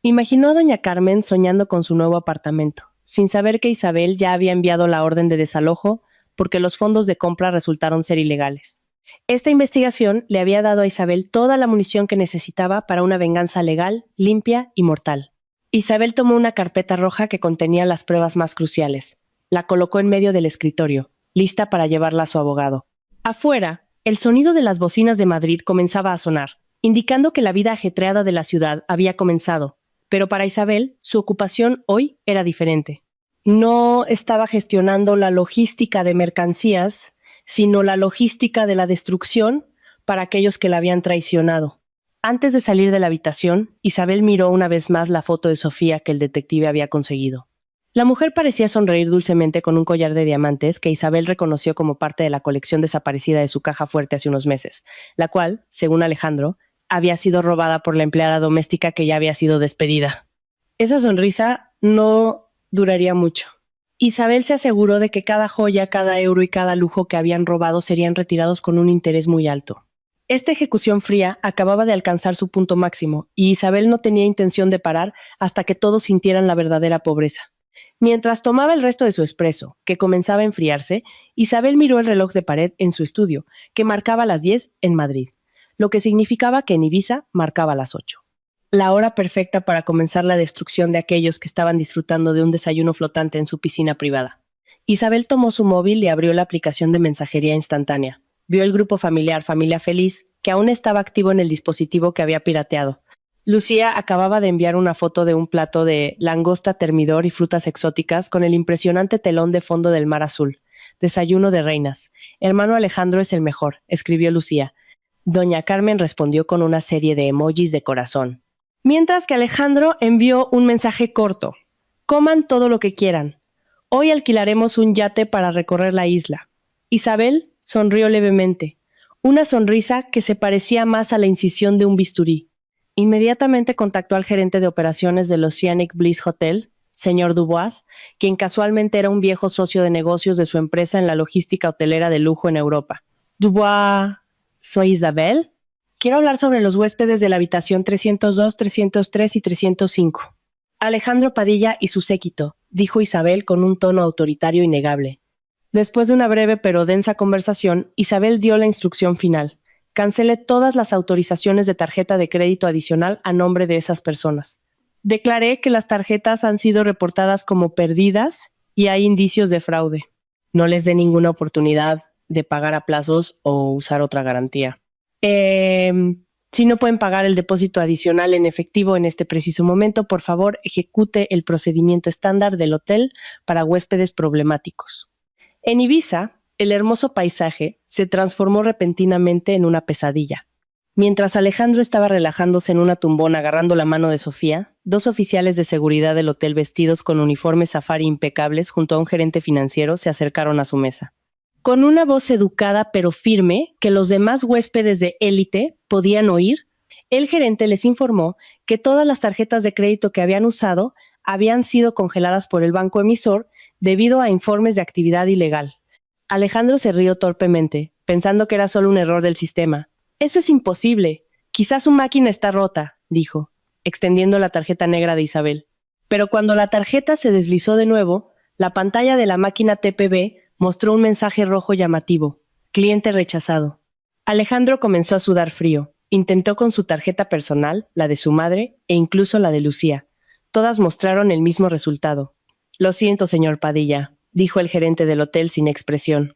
Imaginó a doña Carmen soñando con su nuevo apartamento, sin saber que Isabel ya había enviado la orden de desalojo porque los fondos de compra resultaron ser ilegales. Esta investigación le había dado a Isabel toda la munición que necesitaba para una venganza legal, limpia y mortal. Isabel tomó una carpeta roja que contenía las pruebas más cruciales. La colocó en medio del escritorio, lista para llevarla a su abogado. Afuera, el sonido de las bocinas de Madrid comenzaba a sonar, indicando que la vida ajetreada de la ciudad había comenzado. Pero para Isabel, su ocupación hoy era diferente. No estaba gestionando la logística de mercancías, sino la logística de la destrucción para aquellos que la habían traicionado. Antes de salir de la habitación, Isabel miró una vez más la foto de Sofía que el detective había conseguido. La mujer parecía sonreír dulcemente con un collar de diamantes que Isabel reconoció como parte de la colección desaparecida de su caja fuerte hace unos meses, la cual, según Alejandro, había sido robada por la empleada doméstica que ya había sido despedida. Esa sonrisa no duraría mucho. Isabel se aseguró de que cada joya, cada euro y cada lujo que habían robado serían retirados con un interés muy alto. Esta ejecución fría acababa de alcanzar su punto máximo, y Isabel no tenía intención de parar hasta que todos sintieran la verdadera pobreza. Mientras tomaba el resto de su espresso, que comenzaba a enfriarse, Isabel miró el reloj de pared en su estudio, que marcaba las 10 en Madrid, lo que significaba que en Ibiza marcaba las 8. La hora perfecta para comenzar la destrucción de aquellos que estaban disfrutando de un desayuno flotante en su piscina privada. Isabel tomó su móvil y abrió la aplicación de mensajería instantánea. Vio el grupo familiar Familia Feliz, que aún estaba activo en el dispositivo que había pirateado. Lucía acababa de enviar una foto de un plato de langosta, termidor y frutas exóticas con el impresionante telón de fondo del mar azul. Desayuno de reinas. Hermano Alejandro es el mejor, escribió Lucía. Doña Carmen respondió con una serie de emojis de corazón. Mientras que Alejandro envió un mensaje corto. Coman todo lo que quieran. Hoy alquilaremos un yate para recorrer la isla. Isabel sonrió levemente, una sonrisa que se parecía más a la incisión de un bisturí. Inmediatamente contactó al gerente de operaciones del Oceanic Bliss Hotel, señor Dubois, quien casualmente era un viejo socio de negocios de su empresa en la logística hotelera de lujo en Europa. Dubois, ¿soy Isabel? Quiero hablar sobre los huéspedes de la habitación 302, 303 y 305. Alejandro Padilla y su séquito, dijo Isabel con un tono autoritario innegable. Después de una breve pero densa conversación, Isabel dio la instrucción final. Cancele todas las autorizaciones de tarjeta de crédito adicional a nombre de esas personas. Declaré que las tarjetas han sido reportadas como perdidas y hay indicios de fraude. No les dé ninguna oportunidad de pagar a plazos o usar otra garantía. Si no pueden pagar el depósito adicional en efectivo en este preciso momento, por favor, ejecute el procedimiento estándar del hotel para huéspedes problemáticos. En Ibiza, el hermoso paisaje se transformó repentinamente en una pesadilla. Mientras Alejandro estaba relajándose en una tumbona agarrando la mano de Sofía, dos oficiales de seguridad del hotel vestidos con uniformes safari impecables junto a un gerente financiero se acercaron a su mesa. Con una voz educada pero firme que los demás huéspedes de élite podían oír, el gerente les informó que todas las tarjetas de crédito que habían usado habían sido congeladas por el banco emisor debido a informes de actividad ilegal. Alejandro se rió torpemente, pensando que era solo un error del sistema. «Eso es imposible. Quizás su máquina está rota», dijo, extendiendo la tarjeta negra de Isabel. Pero cuando la tarjeta se deslizó de nuevo, la pantalla de la máquina TPB mostró un mensaje rojo llamativo. Cliente rechazado. Alejandro comenzó a sudar frío. Intentó con su tarjeta personal, la de su madre e incluso la de Lucía. Todas mostraron el mismo resultado. «Lo siento, señor Padilla», dijo el gerente del hotel sin expresión.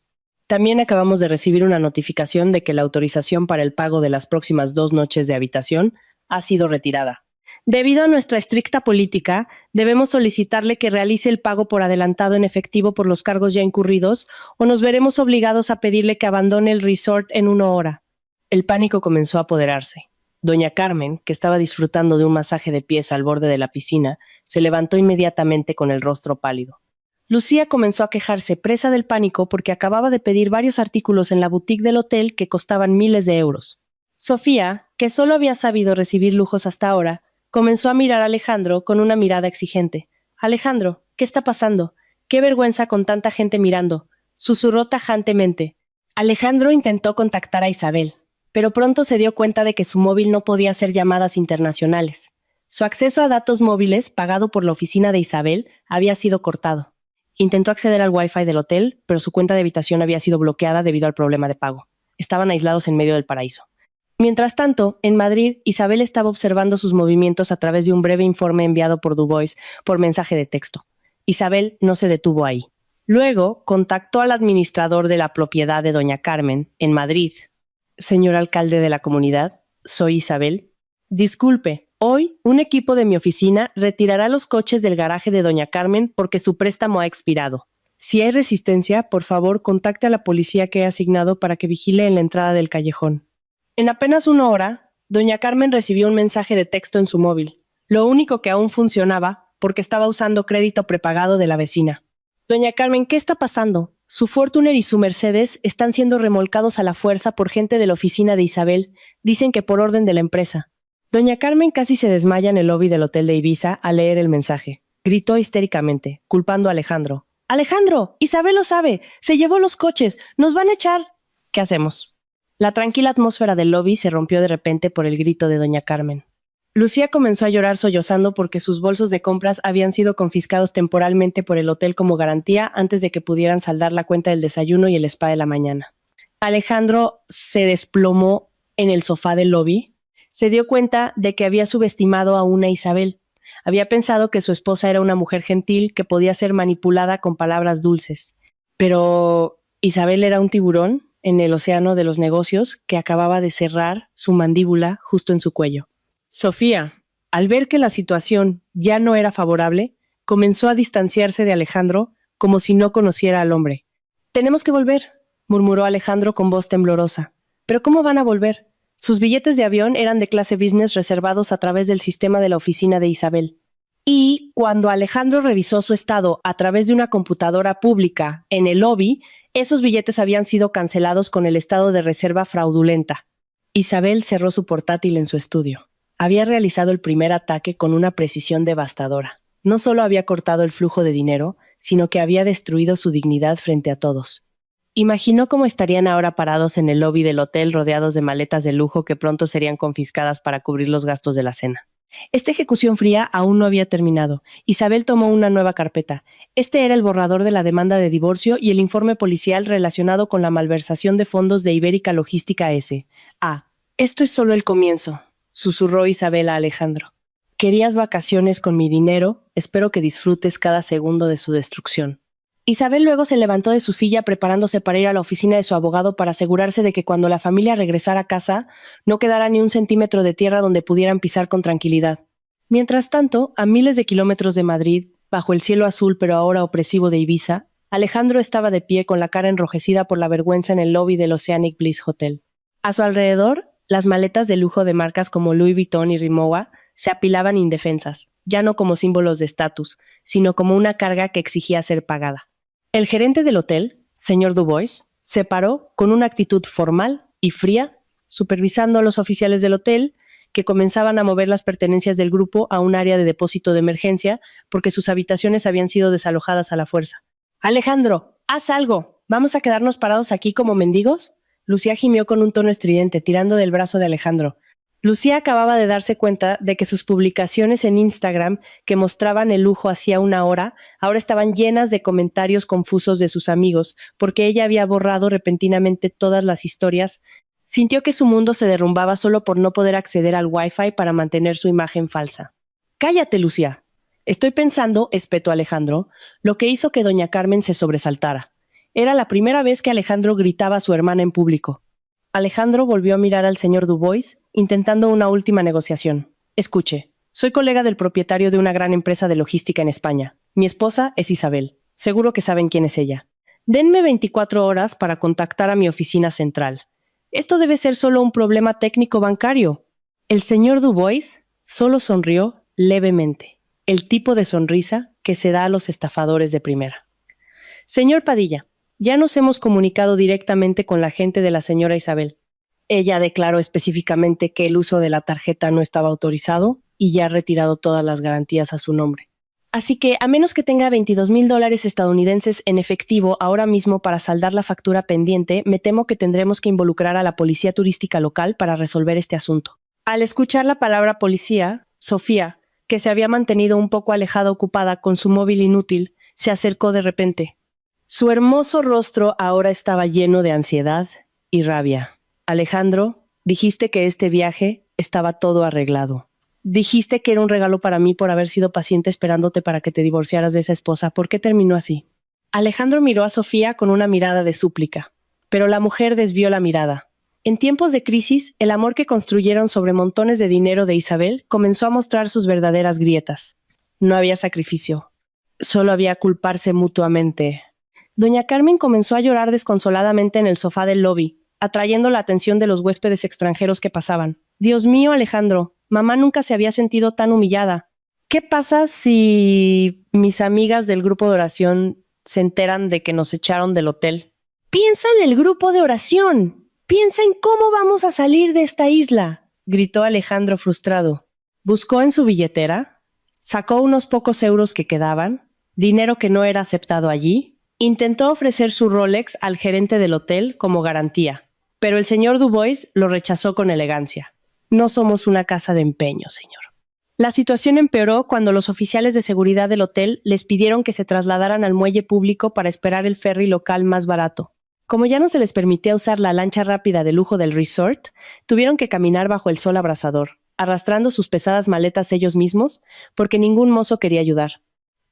«También acabamos de recibir una notificación de que la autorización para el pago de las próximas 2 noches de habitación ha sido retirada. Debido a nuestra estricta política, debemos solicitarle que realice el pago por adelantado en efectivo por los cargos ya incurridos o nos veremos obligados a pedirle que abandone el resort en 1 hora». El pánico comenzó a apoderarse. Doña Carmen, que estaba disfrutando de un masaje de pies al borde de la piscina, se levantó inmediatamente con el rostro pálido. Lucía comenzó a quejarse, presa del pánico, porque acababa de pedir varios artículos en la boutique del hotel que costaban miles de euros. Sofía, que solo había sabido recibir lujos hasta ahora, comenzó a mirar a Alejandro con una mirada exigente. «Alejandro, ¿qué está pasando? ¡Qué vergüenza con tanta gente mirando!», susurró tajantemente. Alejandro intentó contactar a Isabel, pero pronto se dio cuenta de que su móvil no podía hacer llamadas internacionales. Su acceso a datos móviles, pagado por la oficina de Isabel, había sido cortado. Intentó acceder al Wi-Fi del hotel, pero su cuenta de habitación había sido bloqueada debido al problema de pago. Estaban aislados en medio del paraíso. Mientras tanto, en Madrid, Isabel estaba observando sus movimientos a través de un breve informe enviado por Dubois por mensaje de texto. Isabel no se detuvo ahí. Luego, contactó al administrador de la propiedad de Doña Carmen, en Madrid. Señor alcalde de la comunidad, soy Isabel. Disculpe, hoy un equipo de mi oficina retirará los coches del garaje de Doña Carmen porque su préstamo ha expirado. Si hay resistencia, por favor, contacte a la policía que he asignado para que vigile en la entrada del callejón. En apenas 1 hora, Doña Carmen recibió un mensaje de texto en su móvil, lo único que aún funcionaba porque estaba usando crédito prepagado de la vecina. Doña Carmen, ¿qué está pasando? Su Fortuner y su Mercedes están siendo remolcados a la fuerza por gente de la oficina de Isabel, dicen que por orden de la empresa. Doña Carmen casi se desmaya en el lobby del hotel de Ibiza al leer el mensaje. Gritó histéricamente, culpando a Alejandro. ¡Alejandro! ¡Isabel lo sabe! ¡Se llevó los coches! ¡Nos van a echar! ¿Qué hacemos? La tranquila atmósfera del lobby se rompió de repente por el grito de Doña Carmen. Lucía comenzó a llorar sollozando porque sus bolsos de compras habían sido confiscados temporalmente por el hotel como garantía antes de que pudieran saldar la cuenta del desayuno y el spa de la mañana. Alejandro se desplomó en el sofá del lobby. Se dio cuenta de que había subestimado a una Isabel. Había pensado que su esposa era una mujer gentil que podía ser manipulada con palabras dulces. Pero Isabel era un tiburón en el océano de los negocios que acababa de cerrar su mandíbula justo en su cuello. Sofía, al ver que la situación ya no era favorable, comenzó a distanciarse de Alejandro como si no conociera al hombre. «Tenemos que volver», murmuró Alejandro con voz temblorosa. «¿Pero cómo van a volver? Sus billetes de avión eran de clase business reservados a través del sistema de la oficina de Isabel». Y cuando Alejandro revisó su estado a través de una computadora pública en el lobby, esos billetes habían sido cancelados con el estado de reserva fraudulenta. Isabel cerró su portátil en su estudio. Había realizado el primer ataque con una precisión devastadora. No solo había cortado el flujo de dinero, sino que había destruido su dignidad frente a todos. Imaginó cómo estarían ahora parados en el lobby del hotel rodeados de maletas de lujo que pronto serían confiscadas para cubrir los gastos de la cena. Esta ejecución fría aún no había terminado. Isabel tomó una nueva carpeta. Este era el borrador de la demanda de divorcio y el informe policial relacionado con la malversación de fondos de Ibérica Logística S. Esto es solo el comienzo, susurró Isabel a Alejandro. Querías vacaciones con mi dinero, espero que disfrutes cada segundo de su destrucción. Isabel luego se levantó de su silla preparándose para ir a la oficina de su abogado para asegurarse de que cuando la familia regresara a casa no quedara ni un centímetro de tierra donde pudieran pisar con tranquilidad. Mientras tanto, a miles de kilómetros de Madrid, bajo el cielo azul pero ahora opresivo de Ibiza, Alejandro estaba de pie con la cara enrojecida por la vergüenza en el lobby del Oceanic Bliss Hotel. A su alrededor, las maletas de lujo de marcas como Louis Vuitton y Rimowa se apilaban indefensas, ya no como símbolos de estatus, sino como una carga que exigía ser pagada. El gerente del hotel, señor Dubois, se paró con una actitud formal y fría, supervisando a los oficiales del hotel que comenzaban a mover las pertenencias del grupo a un área de depósito de emergencia porque sus habitaciones habían sido desalojadas a la fuerza. «Alejandro, haz algo. ¿Vamos a quedarnos parados aquí como mendigos?» Lucía gimió con un tono estridente, tirando del brazo de Alejandro. Lucía acababa de darse cuenta de que sus publicaciones en Instagram, que mostraban el lujo hacía 1 hora, ahora estaban llenas de comentarios confusos de sus amigos, porque ella había borrado repentinamente todas las historias. Sintió que su mundo se derrumbaba solo por no poder acceder al Wi-Fi para mantener su imagen falsa. «Cállate, Lucía. Estoy pensando», espetó Alejandro, lo que hizo que doña Carmen se sobresaltara. Era la primera vez que Alejandro gritaba a su hermana en público. Alejandro volvió a mirar al señor Dubois, intentando una última negociación. «Escuche, soy colega del propietario de una gran empresa de logística en España. Mi esposa es Isabel. Seguro que saben quién es ella. Denme 24 horas para contactar a mi oficina central. Esto debe ser solo un problema técnico bancario». El señor Dubois solo sonrió levemente, el tipo de sonrisa que se da a los estafadores de primera. «Señor Padilla, ya nos hemos comunicado directamente con la gente de la señora Isabel. Ella declaró específicamente que el uso de la tarjeta no estaba autorizado y ya ha retirado todas las garantías a su nombre. Así que, a menos que tenga $22,000 estadounidenses en efectivo ahora mismo para saldar la factura pendiente, me temo que tendremos que involucrar a la policía turística local para resolver este asunto». Al escuchar la palabra policía, Sofía, que se había mantenido un poco alejada ocupada con su móvil inútil, se acercó de repente. Su hermoso rostro ahora estaba lleno de ansiedad y rabia. «Alejandro, Dijiste que este viaje estaba todo arreglado. Dijiste que era un regalo para mí por haber sido paciente esperándote para que te divorciaras de esa esposa. ¿Por qué terminó así? Alejandro miró a Sofía con una mirada de súplica, pero la mujer desvió la mirada. En tiempos de crisis, el amor que construyeron sobre montones de dinero de Isabel comenzó a mostrar sus verdaderas grietas. No había sacrificio, solo había culparse mutuamente. Doña Carmen comenzó a llorar desconsoladamente en el sofá del lobby, atrayendo la atención de los huéspedes extranjeros que pasaban. Dios mío, Alejandro, mamá nunca se había sentido tan humillada. ¿Qué pasa si mis amigas del grupo de oración se enteran de que nos echaron del hotel? Piensa en el grupo de oración. Piensa en cómo vamos a salir de esta isla, gritó Alejandro frustrado. Buscó en su billetera, sacó unos pocos euros que quedaban, dinero que no era aceptado allí, intentó ofrecer su Rolex al gerente del hotel como garantía, pero el señor Dubois lo rechazó con elegancia. No somos una casa de empeño, señor. La situación empeoró cuando los oficiales de seguridad del hotel les pidieron que se trasladaran al muelle público para esperar el ferry local más barato. Como ya no se les permitía usar la lancha rápida de lujo del resort, tuvieron que caminar bajo el sol abrasador, arrastrando sus pesadas maletas ellos mismos, porque ningún mozo quería ayudar.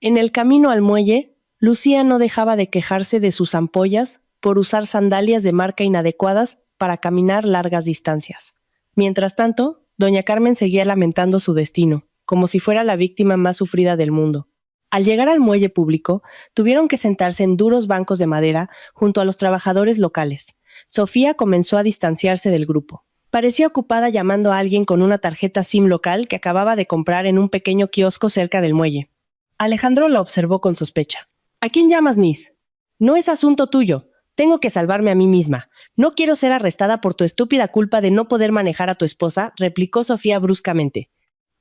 En el camino al muelle, Lucía no dejaba de quejarse de sus ampollas por usar sandalias de marca inadecuadas para caminar largas distancias. Mientras tanto, doña Carmen seguía lamentando su destino, como si fuera la víctima más sufrida del mundo. Al llegar al muelle público, tuvieron que sentarse en duros bancos de madera junto a los trabajadores locales. Sofía comenzó a distanciarse del grupo. Parecía ocupada llamando a alguien con una tarjeta SIM local que acababa de comprar en un pequeño kiosco cerca del muelle. Alejandro la observó con sospecha. ¿A quién llamas, Nis? No es asunto tuyo. Tengo que salvarme a mí misma. No quiero ser arrestada por tu estúpida culpa de no poder manejar a tu esposa, replicó Sofía bruscamente.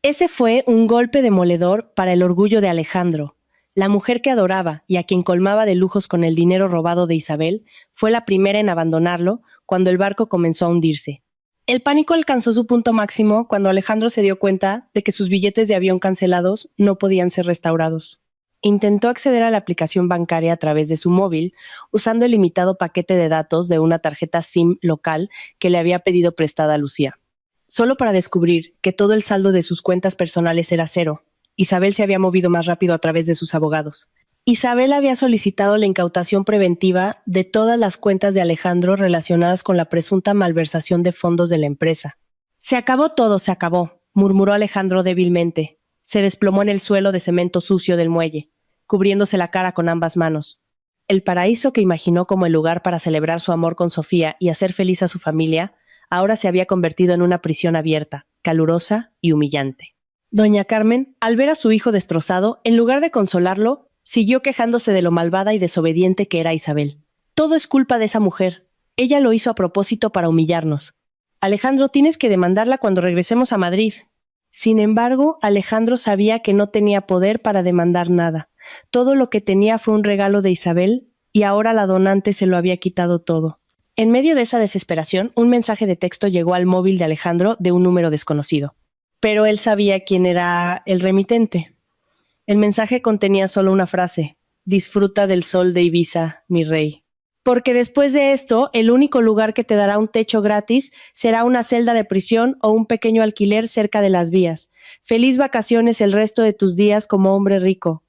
Ese fue un golpe demoledor para el orgullo de Alejandro. La mujer que adoraba y a quien colmaba de lujos con el dinero robado de Isabel fue la primera en abandonarlo cuando el barco comenzó a hundirse. El pánico alcanzó su punto máximo cuando Alejandro se dio cuenta de que sus billetes de avión cancelados no podían ser restaurados. Intentó acceder a la aplicación bancaria a través de su móvil, usando el limitado paquete de datos de una tarjeta SIM local que le había pedido prestada a Lucía. Solo para descubrir que todo el saldo de sus cuentas personales era cero. Isabel se había movido más rápido a través de sus abogados. Isabel había solicitado la incautación preventiva de todas las cuentas de Alejandro relacionadas con la presunta malversación de fondos de la empresa. Se acabó todo, se acabó, murmuró Alejandro débilmente. Se desplomó en el suelo de cemento sucio del muelle, cubriéndose la cara con ambas manos. El paraíso que imaginó como el lugar para celebrar su amor con Sofía y hacer feliz a su familia, ahora se había convertido en una prisión abierta, calurosa y humillante. Doña Carmen, al ver a su hijo destrozado, en lugar de consolarlo, siguió quejándose de lo malvada y desobediente que era Isabel. Todo es culpa de esa mujer. Ella lo hizo a propósito para humillarnos. Alejandro, tienes que demandarla cuando regresemos a Madrid. Sin embargo, Alejandro sabía que no tenía poder para demandar nada. Todo lo que tenía fue un regalo de Isabel y ahora la donante se lo había quitado todo. En medio de esa desesperación, un mensaje de texto llegó al móvil de Alejandro de un número desconocido. Pero él sabía quién era el remitente. El mensaje contenía solo una frase: «Disfruta del sol de Ibiza, mi rey». Porque después de esto, el único lugar que te dará un techo gratis será una celda de prisión o un pequeño alquiler cerca de las vías. Feliz vacaciones el resto de tus días como hombre rico.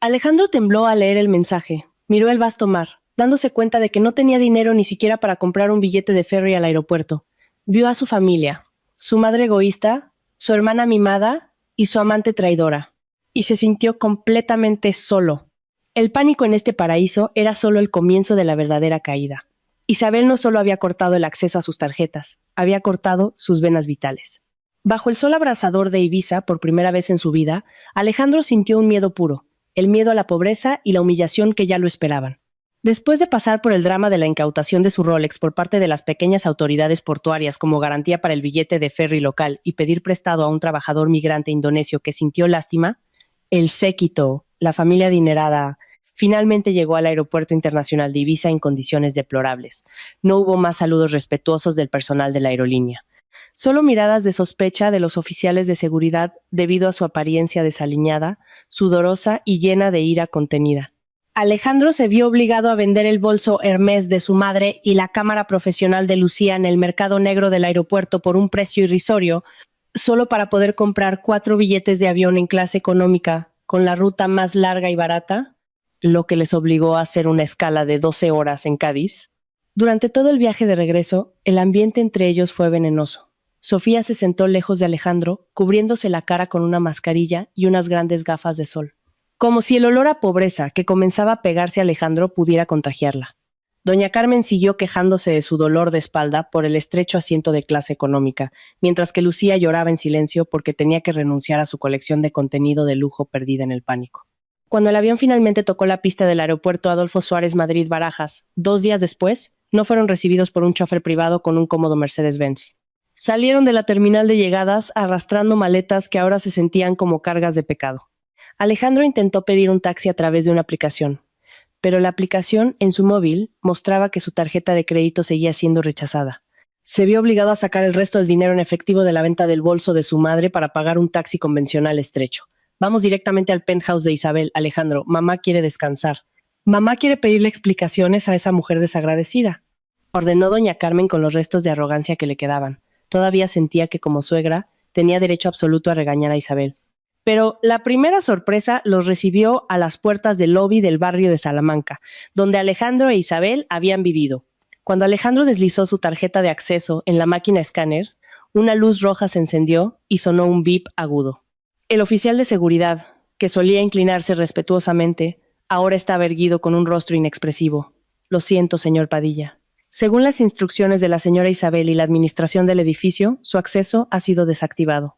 Alejandro tembló al leer el mensaje. Miró el vasto mar, dándose cuenta de que no tenía dinero ni siquiera para comprar un billete de ferry al aeropuerto. Vio a su familia, su madre egoísta, su hermana mimada y su amante traidora, y se sintió completamente solo. El pánico en este paraíso era solo el comienzo de la verdadera caída. Isabel no solo había cortado el acceso a sus tarjetas, había cortado sus venas vitales. Bajo el sol abrasador de Ibiza, por primera vez en su vida, Alejandro sintió un miedo puro, el miedo a la pobreza y la humillación que ya lo esperaban. Después de pasar por el drama de la incautación de su Rolex por parte de las pequeñas autoridades portuarias como garantía para el billete de ferry local y pedir prestado a un trabajador migrante indonesio que sintió lástima, el séquito, la familia adinerada, finalmente llegó al Aeropuerto Internacional de Ibiza en condiciones deplorables. No hubo más saludos respetuosos del personal de la aerolínea. Solo miradas de sospecha de los oficiales de seguridad debido a su apariencia desaliñada, sudorosa y llena de ira contenida. Alejandro se vio obligado a vender el bolso Hermès de su madre y la cámara profesional de Lucía en el mercado negro del aeropuerto por un precio irrisorio, solo para poder comprar 4 billetes de avión en clase económica con la ruta más larga y barata, lo que les obligó a hacer una escala de 12 horas en Cádiz. Durante todo el viaje de regreso, el ambiente entre ellos fue venenoso. Sofía se sentó lejos de Alejandro, cubriéndose la cara con una mascarilla y unas grandes gafas de sol, como si el olor a pobreza que comenzaba a pegarse a Alejandro pudiera contagiarla. Doña Carmen siguió quejándose de su dolor de espalda por el estrecho asiento de clase económica, mientras que Lucía lloraba en silencio porque tenía que renunciar a su colección de contenido de lujo perdida en el pánico. Cuando el avión finalmente tocó la pista del aeropuerto Adolfo Suárez Madrid-Barajas, 2 días después, no fueron recibidos por un chofer privado con un cómodo Mercedes-Benz. Salieron de la terminal de llegadas arrastrando maletas que ahora se sentían como cargas de pecado. Alejandro intentó pedir un taxi a través de una aplicación, pero la aplicación en su móvil mostraba que su tarjeta de crédito seguía siendo rechazada. Se vio obligado a sacar el resto del dinero en efectivo de la venta del bolso de su madre para pagar un taxi convencional estrecho. Vamos directamente al penthouse de Isabel, Alejandro. Mamá quiere descansar. Mamá quiere pedirle explicaciones a esa mujer desagradecida, ordenó doña Carmen con los restos de arrogancia que le quedaban. Todavía sentía que como suegra tenía derecho absoluto a regañar a Isabel. Pero la primera sorpresa los recibió a las puertas del lobby del barrio de Salamanca, donde Alejandro e Isabel habían vivido. Cuando Alejandro deslizó su tarjeta de acceso en la máquina escáner, una luz roja se encendió y sonó un bip agudo. El oficial de seguridad, que solía inclinarse respetuosamente, ahora estaba erguido con un rostro inexpresivo. Lo siento, señor Padilla. Según las instrucciones de la señora Isabel y la administración del edificio, su acceso ha sido desactivado.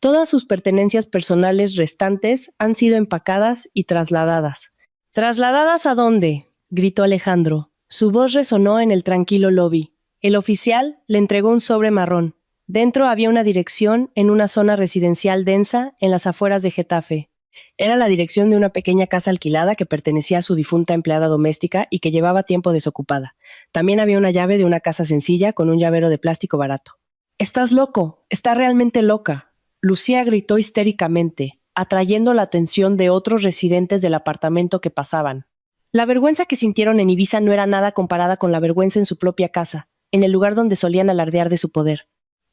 Todas sus pertenencias personales restantes han sido empacadas y trasladadas. ¿Trasladadas a dónde?, gritó Alejandro. Su voz resonó en el tranquilo lobby. El oficial le entregó un sobre marrón. Dentro había una dirección en una zona residencial densa en las afueras de Getafe. Era la dirección de una pequeña casa alquilada que pertenecía a su difunta empleada doméstica y que llevaba tiempo desocupada. También había una llave de una casa sencilla con un llavero de plástico barato. «¡Estás loco! ¡Está realmente loca!», Lucía gritó histéricamente, atrayendo la atención de otros residentes del apartamento que pasaban. La vergüenza que sintieron en Ibiza no era nada comparada con la vergüenza en su propia casa, en el lugar donde solían alardear de su poder.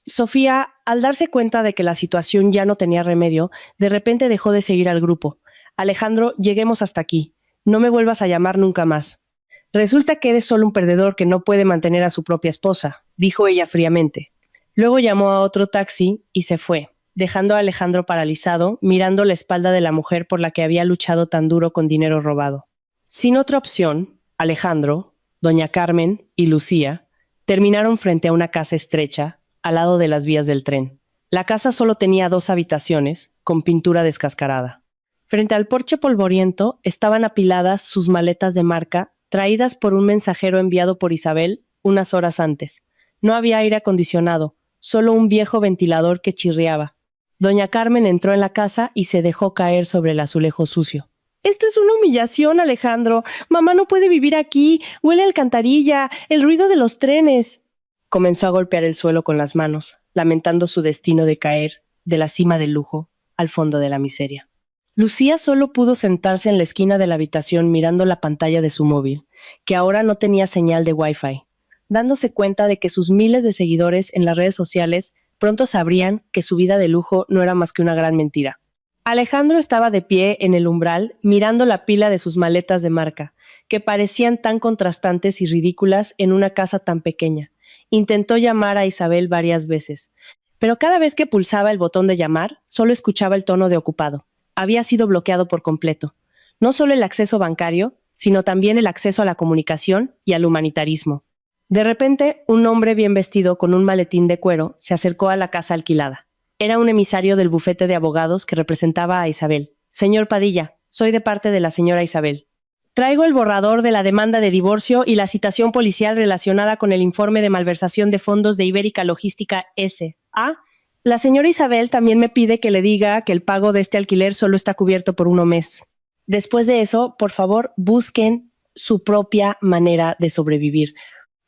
Sofía, al darse cuenta de que la situación ya no tenía remedio, de repente dejó de seguir al grupo. «Alejandro, lleguemos hasta aquí. No me vuelvas a llamar nunca más. Resulta que eres solo un perdedor que no puede mantener a su propia esposa», dijo ella fríamente. Luego llamó a otro taxi y se fue, dejando a Alejandro paralizado, mirando la espalda de la mujer por la que había luchado tan duro con dinero robado. Sin otra opción, Alejandro, doña Carmen y Lucía terminaron frente a una casa estrecha, al lado de las vías del tren. La casa solo tenía 2 habitaciones, con pintura descascarada. Frente al porche polvoriento estaban apiladas sus maletas de marca, traídas por un mensajero enviado por Isabel unas horas antes. No había aire acondicionado, solo un viejo ventilador que chirriaba. Doña Carmen entró en la casa y se dejó caer sobre el azulejo sucio. «Esto es una humillación, Alejandro. Mamá no puede vivir aquí. Huele a alcantarilla, el ruido de los trenes». Comenzó a golpear el suelo con las manos, lamentando su destino de caer de la cima del lujo al fondo de la miseria. Lucía solo pudo sentarse en la esquina de la habitación mirando la pantalla de su móvil, que ahora no tenía señal de Wi-Fi, dándose cuenta de que sus miles de seguidores en las redes sociales pronto sabrían que su vida de lujo no era más que una gran mentira. Alejandro estaba de pie en el umbral mirando la pila de sus maletas de marca, que parecían tan contrastantes y ridículas en una casa tan pequeña. Intentó llamar a Isabel varias veces, pero cada vez que pulsaba el botón de llamar, solo escuchaba el tono de ocupado. Había sido bloqueado por completo. No solo el acceso bancario, sino también el acceso a la comunicación y al humanitarismo. De repente, un hombre bien vestido con un maletín de cuero se acercó a la casa alquilada. Era un emisario del bufete de abogados que representaba a Isabel. «Señor Padilla, soy de parte de la señora Isabel. Traigo el borrador de la demanda de divorcio y la citación policial relacionada con el informe de malversación de fondos de Ibérica Logística S.A. La señora Isabel también me pide que le diga que el pago de este alquiler solo está cubierto por 1 mes. Después de eso, por favor, busquen su propia manera de sobrevivir».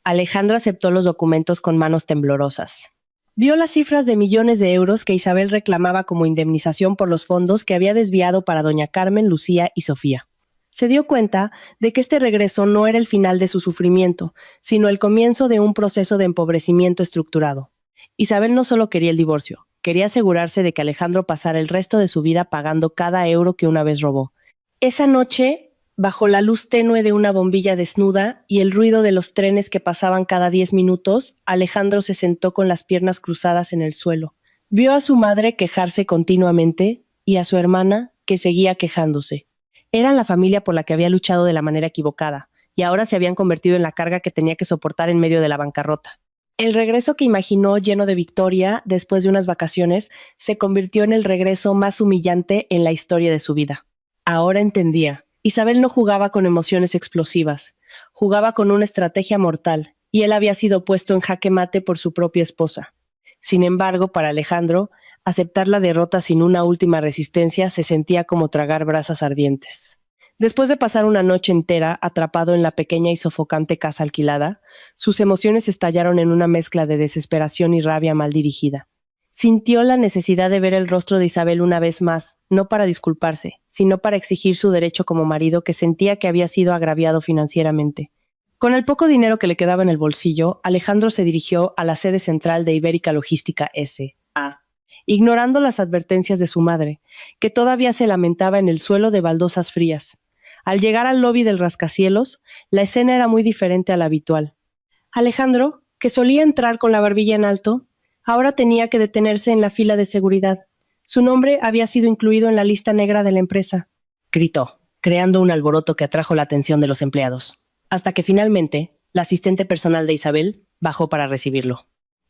Alejandro aceptó los documentos con manos temblorosas. Vio las cifras de millones de euros que Isabel reclamaba como indemnización por los fondos que había desviado para doña Carmen, Lucía y Sofía. Se dio cuenta de que este regreso no era el final de su sufrimiento, sino el comienzo de un proceso de empobrecimiento estructurado. Isabel no solo quería el divorcio, quería asegurarse de que Alejandro pasara el resto de su vida pagando cada euro que una vez robó. Esa noche, bajo la luz tenue de una bombilla desnuda y el ruido de los trenes que pasaban cada 10 minutos, Alejandro se sentó con las piernas cruzadas en el suelo. Vio a su madre quejarse continuamente y a su hermana que seguía quejándose. Eran la familia por la que había luchado de la manera equivocada, y ahora se habían convertido en la carga que tenía que soportar en medio de la bancarrota. El regreso que imaginó lleno de victoria después de unas vacaciones se convirtió en el regreso más humillante en la historia de su vida. Ahora entendía. Isabel no jugaba con emociones explosivas, jugaba con una estrategia mortal, y él había sido puesto en jaque mate por su propia esposa. Sin embargo, para Alejandro, aceptar la derrota sin una última resistencia se sentía como tragar brasas ardientes. Después de pasar una noche entera atrapado en la pequeña y sofocante casa alquilada, sus emociones estallaron en una mezcla de desesperación y rabia mal dirigida. Sintió la necesidad de ver el rostro de Isabel una vez más, no para disculparse, sino para exigir su derecho como marido que sentía que había sido agraviado financieramente. Con el poco dinero que le quedaba en el bolsillo, Alejandro se dirigió a la sede central de Ibérica Logística S.A., ignorando las advertencias de su madre, que todavía se lamentaba en el suelo de baldosas frías. Al llegar al lobby del rascacielos, la escena era muy diferente a la habitual. Alejandro, que solía entrar con la barbilla en alto, ahora tenía que detenerse en la fila de seguridad. Su nombre había sido incluido en la lista negra de la empresa. Gritó, creando un alboroto que atrajo la atención de los empleados, hasta que finalmente, la asistente personal de Isabel bajó para recibirlo.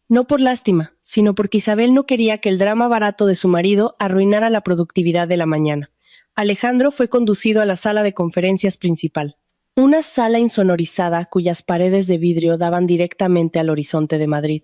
No por lástima, sino porque Isabel no quería que el drama barato de su marido arruinara la productividad de la mañana. Alejandro fue conducido a la sala de conferencias principal, una sala insonorizada cuyas paredes de vidrio daban directamente al horizonte de Madrid.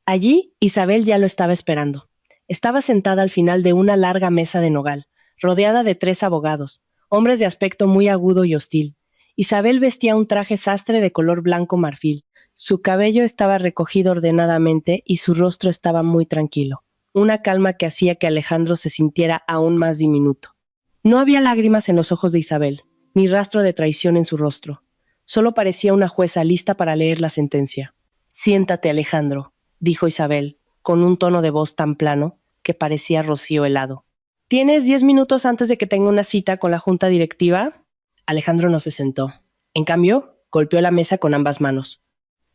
Allí, Isabel ya lo estaba esperando. Estaba sentada al final de una larga mesa de nogal, rodeada de 3 abogados, hombres de aspecto muy agudo y hostil. Isabel vestía un traje sastre de color blanco marfil. Su cabello estaba recogido ordenadamente y su rostro estaba muy tranquilo, una calma que hacía que Alejandro se sintiera aún más diminuto. No había lágrimas en los ojos de Isabel, ni rastro de traición en su rostro. Solo parecía una jueza lista para leer la sentencia. «Siéntate, Alejandro», dijo Isabel, con un tono de voz tan plano que parecía rocío helado. «¿Tienes 10 minutos antes de que tenga una cita con la junta directiva?» Alejandro no se sentó. En cambio, golpeó la mesa con ambas manos.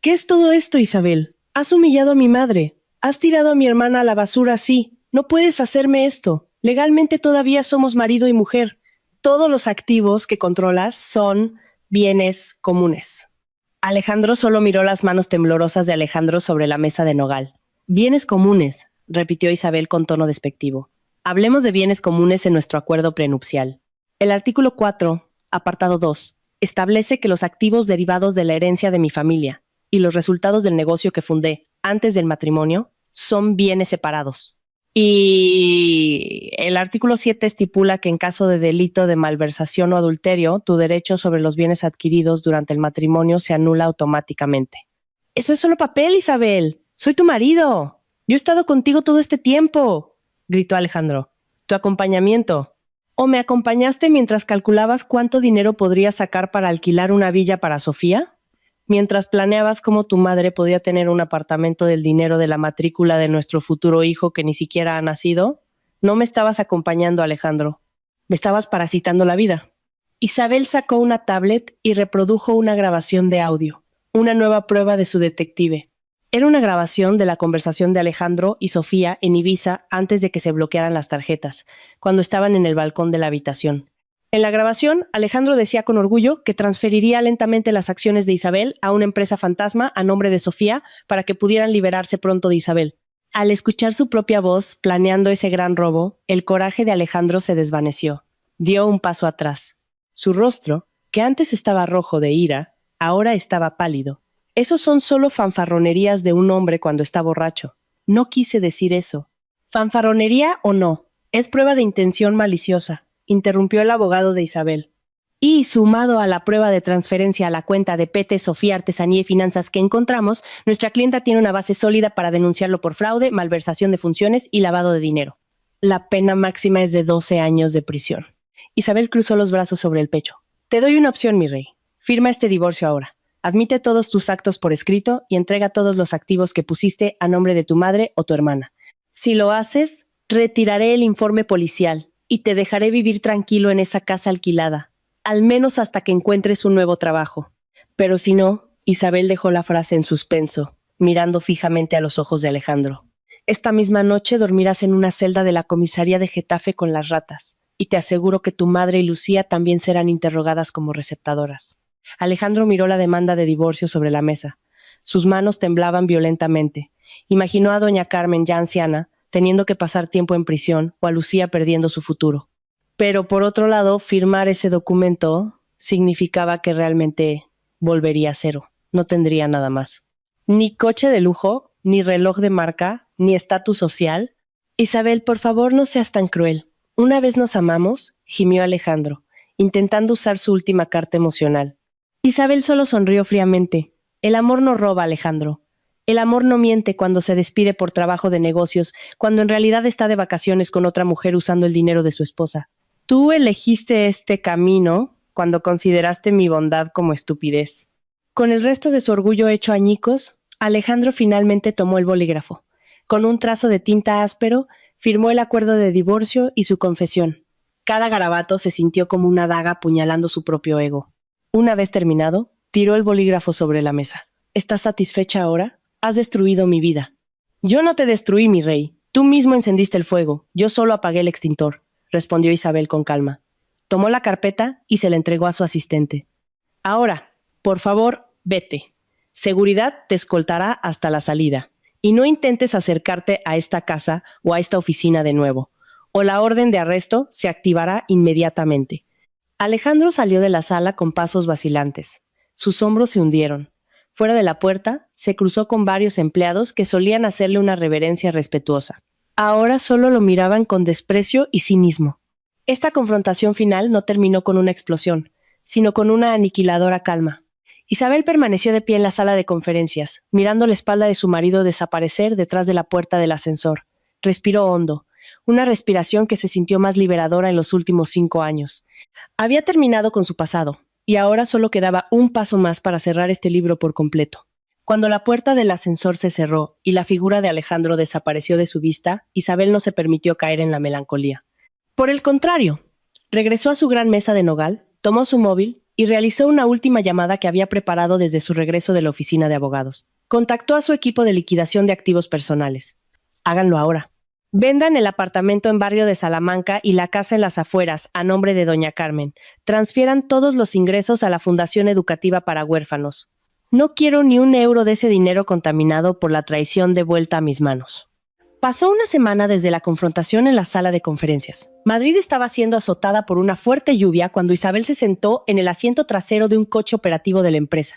«¿Qué es todo esto, Isabel? Has humillado a mi madre. Has tirado a mi hermana a la basura así. No puedes hacerme esto. Legalmente todavía somos marido y mujer. Todos los activos que controlas son bienes comunes». Alejandro solo miró las manos temblorosas de Alejandro sobre la mesa de nogal. «Bienes comunes», repitió Isabel con tono despectivo. «Hablemos de bienes comunes en nuestro acuerdo prenupcial. El artículo 4, apartado 2, establece que los activos derivados de la herencia de mi familia y los resultados del negocio que fundé antes del matrimonio son bienes separados. Y el artículo 7 estipula que en caso de delito de malversación o adulterio, tu derecho sobre los bienes adquiridos durante el matrimonio se anula automáticamente». «Eso es solo papel, Isabel. Soy tu marido. Yo he estado contigo todo este tiempo», gritó Alejandro. «Tu acompañamiento. ¿O me acompañaste mientras calculabas cuánto dinero podrías sacar para alquilar una villa para Sofía? Mientras planeabas cómo tu madre podía tener un apartamento del dinero de la matrícula de nuestro futuro hijo que ni siquiera ha nacido? No me estabas acompañando, Alejandro. Me estabas parasitando la vida». Isabel sacó una tablet y reprodujo una grabación de audio, una nueva prueba de su detective. Era una grabación de la conversación de Alejandro y Sofía en Ibiza antes de que se bloquearan las tarjetas, cuando estaban en el balcón de la habitación. En la grabación, Alejandro decía con orgullo que transferiría lentamente las acciones de Isabel a una empresa fantasma a nombre de Sofía para que pudieran liberarse pronto de Isabel. Al escuchar su propia voz planeando ese gran robo, el coraje de Alejandro se desvaneció. Dio un paso atrás. Su rostro, que antes estaba rojo de ira, ahora estaba pálido. Esos son solo fanfarronerías de un hombre cuando está borracho. No quise decir eso. ¿Fanfarronería o no? Es prueba de intención maliciosa, interrumpió el abogado de Isabel. Y, sumado a la prueba de transferencia a la cuenta de PT Sofía Artesanía y Finanzas que encontramos, nuestra clienta tiene una base sólida para denunciarlo por fraude, malversación de funciones y lavado de dinero. La pena máxima es de 12 años de prisión. Isabel cruzó los brazos sobre el pecho. Te doy una opción, mi rey. Firma este divorcio ahora. Admite todos tus actos por escrito y entrega todos los activos que pusiste a nombre de tu madre o tu hermana. Si lo haces, retiraré el informe policial y te dejaré vivir tranquilo en esa casa alquilada, al menos hasta que encuentres un nuevo trabajo. Pero si no, Isabel dejó la frase en suspenso, mirando fijamente a los ojos de Alejandro. Esta misma noche dormirás en una celda de la comisaría de Getafe con las ratas, y te aseguro que tu madre y Lucía también serán interrogadas como receptadoras. Alejandro miró la demanda de divorcio sobre la mesa. Sus manos temblaban violentamente. Imaginó a doña Carmen, ya anciana, teniendo que pasar tiempo en prisión, o a Lucía perdiendo su futuro. Pero por otro lado, firmar ese documento significaba que realmente volvería a cero. No tendría nada más. Ni coche de lujo, ni reloj de marca, ni estatus social. Isabel, por favor, no seas tan cruel. Una vez nos amamos, gimió Alejandro, intentando usar su última carta emocional. Isabel solo sonrió fríamente. El amor no roba, Alejandro. El amor no miente cuando se despide por trabajo de negocios, cuando en realidad está de vacaciones con otra mujer usando el dinero de su esposa. Tú elegiste este camino cuando consideraste mi bondad como estupidez. Con el resto de su orgullo hecho añicos, Alejandro finalmente tomó el bolígrafo. Con un trazo de tinta áspero, firmó el acuerdo de divorcio y su confesión. Cada garabato se sintió como una daga apuñalando su propio ego. Una vez terminado, tiró el bolígrafo sobre la mesa. ¿Estás satisfecha ahora? Has destruido mi vida. Yo no te destruí, mi rey. Tú mismo encendiste el fuego. Yo solo apagué el extintor, respondió Isabel con calma. Tomó la carpeta y se la entregó a su asistente. Ahora, por favor, vete. Seguridad te escoltará hasta la salida. Y no intentes acercarte a esta casa o a esta oficina de nuevo, o la orden de arresto se activará inmediatamente. Alejandro salió de la sala con pasos vacilantes. Sus hombros se hundieron. Fuera de la puerta, se cruzó con varios empleados que solían hacerle una reverencia respetuosa. Ahora solo lo miraban con desprecio y cinismo. Esta confrontación final no terminó con una explosión, sino con una aniquiladora calma. Isabel permaneció de pie en la sala de conferencias, mirando la espalda de su marido desaparecer detrás de la puerta del ascensor. Respiró hondo, una respiración que se sintió más liberadora en los últimos 5 años. Había terminado con su pasado, y ahora solo quedaba un paso más para cerrar este libro por completo. Cuando la puerta del ascensor se cerró y la figura de Alejandro desapareció de su vista, Isabel no se permitió caer en la melancolía. Por el contrario, regresó a su gran mesa de nogal, tomó su móvil y realizó una última llamada que había preparado desde su regreso de la oficina de abogados. Contactó a su equipo de liquidación de activos personales. Háganlo ahora. Vendan el apartamento en barrio de Salamanca y la casa en las afueras a nombre de doña Carmen. Transfieran todos los ingresos a la Fundación Educativa para Huérfanos. No quiero ni un euro de ese dinero contaminado por la traición de vuelta a mis manos. Pasó una semana desde la confrontación en la sala de conferencias. Madrid estaba siendo azotada por una fuerte lluvia cuando Isabel se sentó en el asiento trasero de un coche operativo de la empresa.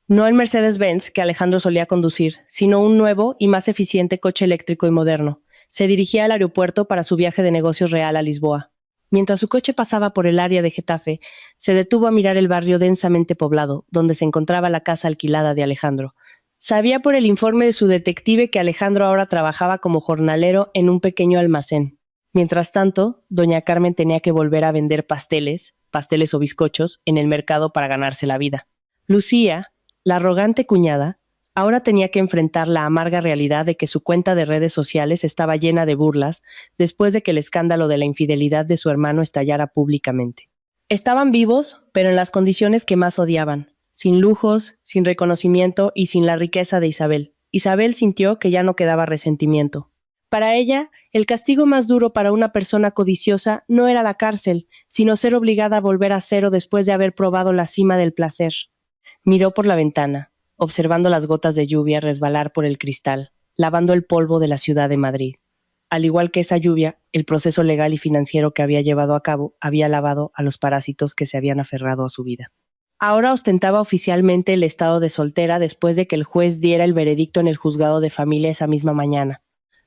No el Mercedes-Benz que Alejandro solía conducir, sino un nuevo y más eficiente coche eléctrico y moderno. Se dirigía al aeropuerto para su viaje de negocios real a Lisboa. Mientras su coche pasaba por el área de Getafe, se detuvo a mirar el barrio densamente poblado, donde se encontraba la casa alquilada de Alejandro. Sabía por el informe de su detective que Alejandro ahora trabajaba como jornalero en un pequeño almacén. Mientras tanto, doña Carmen tenía que volver a vender pasteles o bizcochos, en el mercado para ganarse la vida. Lucía, la arrogante cuñada, ahora tenía que enfrentar la amarga realidad de que su cuenta de redes sociales estaba llena de burlas después de que el escándalo de la infidelidad de su hermano estallara públicamente. Estaban vivos, pero en las condiciones que más odiaban, sin lujos, sin reconocimiento y sin la riqueza de Isabel. Isabel sintió que ya no quedaba resentimiento. Para ella, el castigo más duro para una persona codiciosa no era la cárcel, sino ser obligada a volver a cero después de haber probado la cima del placer. Miró por la ventana, observando las gotas de lluvia resbalar por el cristal, lavando el polvo de la ciudad de Madrid. Al igual que esa lluvia, el proceso legal y financiero que había llevado a cabo había lavado a los parásitos que se habían aferrado a su vida. Ahora ostentaba oficialmente el estado de soltera después de que el juez diera el veredicto en el juzgado de familia esa misma mañana.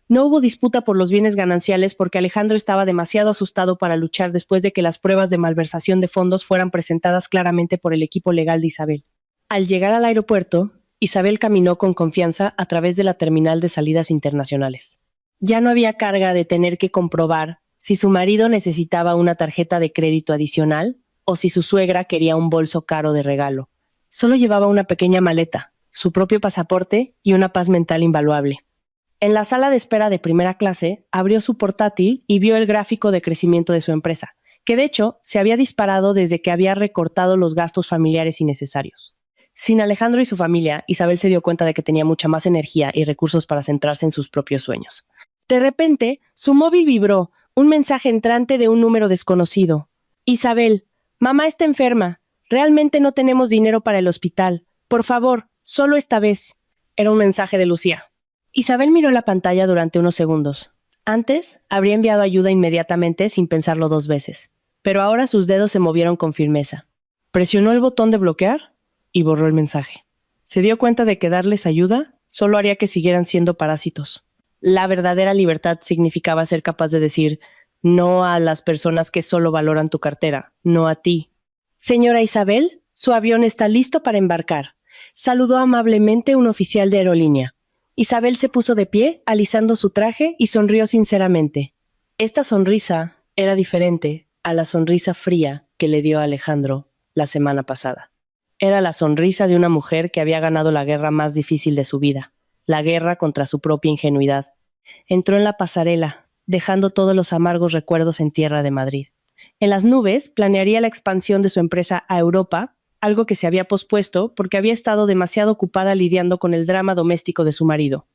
No hubo disputa por los bienes gananciales porque Alejandro estaba demasiado asustado para luchar después de que las pruebas de malversación de fondos fueran presentadas claramente por el equipo legal de Isabel. Al llegar al aeropuerto, Isabel caminó con confianza a través de la terminal de salidas internacionales. Ya no había carga de tener que comprobar si su marido necesitaba una tarjeta de crédito adicional o si su suegra quería un bolso caro de regalo. Solo llevaba una pequeña maleta, su propio pasaporte y una paz mental invaluable. En la sala de espera de primera clase, abrió su portátil y vio el gráfico de crecimiento de su empresa, que de hecho se había disparado desde que había recortado los gastos familiares innecesarios. Sin Alejandro y su familia, Isabel se dio cuenta de que tenía mucha más energía y recursos para centrarse en sus propios sueños. De repente, su móvil vibró, un mensaje entrante de un número desconocido. Isabel, mamá está enferma. Realmente no tenemos dinero para el hospital. Por favor, solo esta vez. Era un mensaje de Lucía. Isabel miró la pantalla durante unos segundos. Antes, habría enviado ayuda inmediatamente sin pensarlo dos veces, pero ahora sus dedos se movieron con firmeza. Presionó el botón de bloquear y borró el mensaje. Se dio cuenta de que darles ayuda solo haría que siguieran siendo parásitos. La verdadera libertad significaba ser capaz de decir no a las personas que solo valoran tu cartera, no a ti. Señora Isabel, su avión está listo para embarcar. Saludó amablemente un oficial de aerolínea. Isabel se puso de pie, alisando su traje, y sonrió sinceramente. Esta sonrisa era diferente a la sonrisa fría que le dio a Alejandro la semana pasada. Era la sonrisa de una mujer que había ganado la guerra más difícil de su vida, la guerra contra su propia ingenuidad. Entró en la pasarela, dejando todos los amargos recuerdos en tierra de Madrid. En las nubes planearía la expansión de su empresa a Europa, algo que se había pospuesto porque había estado demasiado ocupada lidiando con el drama doméstico de su marido.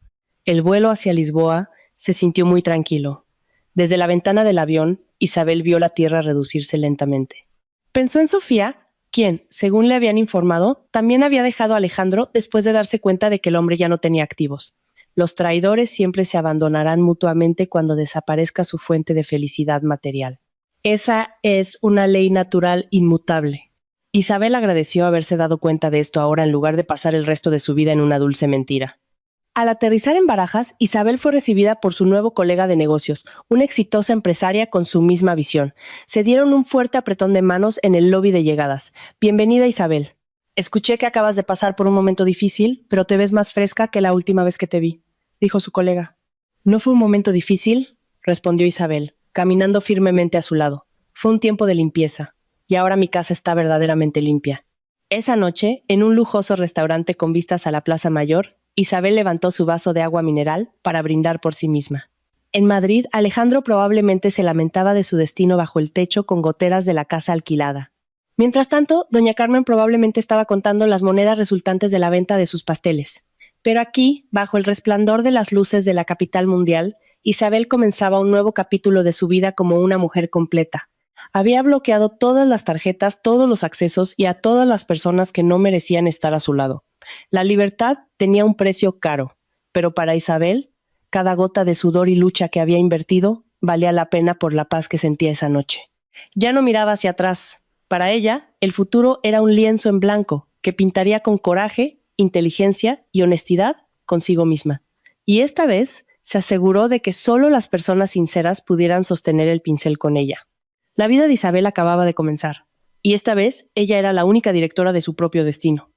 El vuelo hacia Lisboa se sintió muy tranquilo. Desde la ventana del avión, Isabel vio la tierra reducirse lentamente. Pensó en Sofía, quien, según le habían informado, también había dejado a Alejandro después de darse cuenta de que el hombre ya no tenía activos. Los traidores siempre se abandonarán mutuamente cuando desaparezca su fuente de felicidad material. Esa es una ley natural inmutable. Isabel agradeció haberse dado cuenta de esto ahora en lugar de pasar el resto de su vida en una dulce mentira. Al aterrizar en Barajas, Isabel fue recibida por su nuevo colega de negocios, una exitosa empresaria con su misma visión. Se dieron un fuerte apretón de manos en el lobby de llegadas. Bienvenida, Isabel. Escuché que acabas de pasar por un momento difícil, pero te ves más fresca que la última vez que te vi, dijo su colega. No fue un momento difícil, respondió Isabel, caminando firmemente a su lado. Fue un tiempo de limpieza. Y ahora mi casa está verdaderamente limpia. Esa noche, en un lujoso restaurante con vistas a la Plaza Mayor, Isabel levantó su vaso de agua mineral para brindar por sí misma. En Madrid, Alejandro probablemente se lamentaba de su destino bajo el techo con goteras de la casa alquilada. Mientras tanto, doña Carmen probablemente estaba contando las monedas resultantes de la venta de sus pasteles. Pero aquí, bajo el resplandor de las luces de la capital mundial, Isabel comenzaba un nuevo capítulo de su vida como una mujer completa. Había bloqueado todas las tarjetas, todos los accesos y a todas las personas que no merecían estar a su lado. La libertad tenía un precio caro, pero para Isabel, cada gota de sudor y lucha que había invertido valía la pena por la paz que sentía esa noche. Ya no miraba hacia atrás. Para ella, el futuro era un lienzo en blanco que pintaría con coraje, inteligencia y honestidad consigo misma. Y esta vez se aseguró de que solo las personas sinceras pudieran sostener el pincel con ella. La vida de Isabel acababa de comenzar, y esta vez ella era la única directora de su propio destino.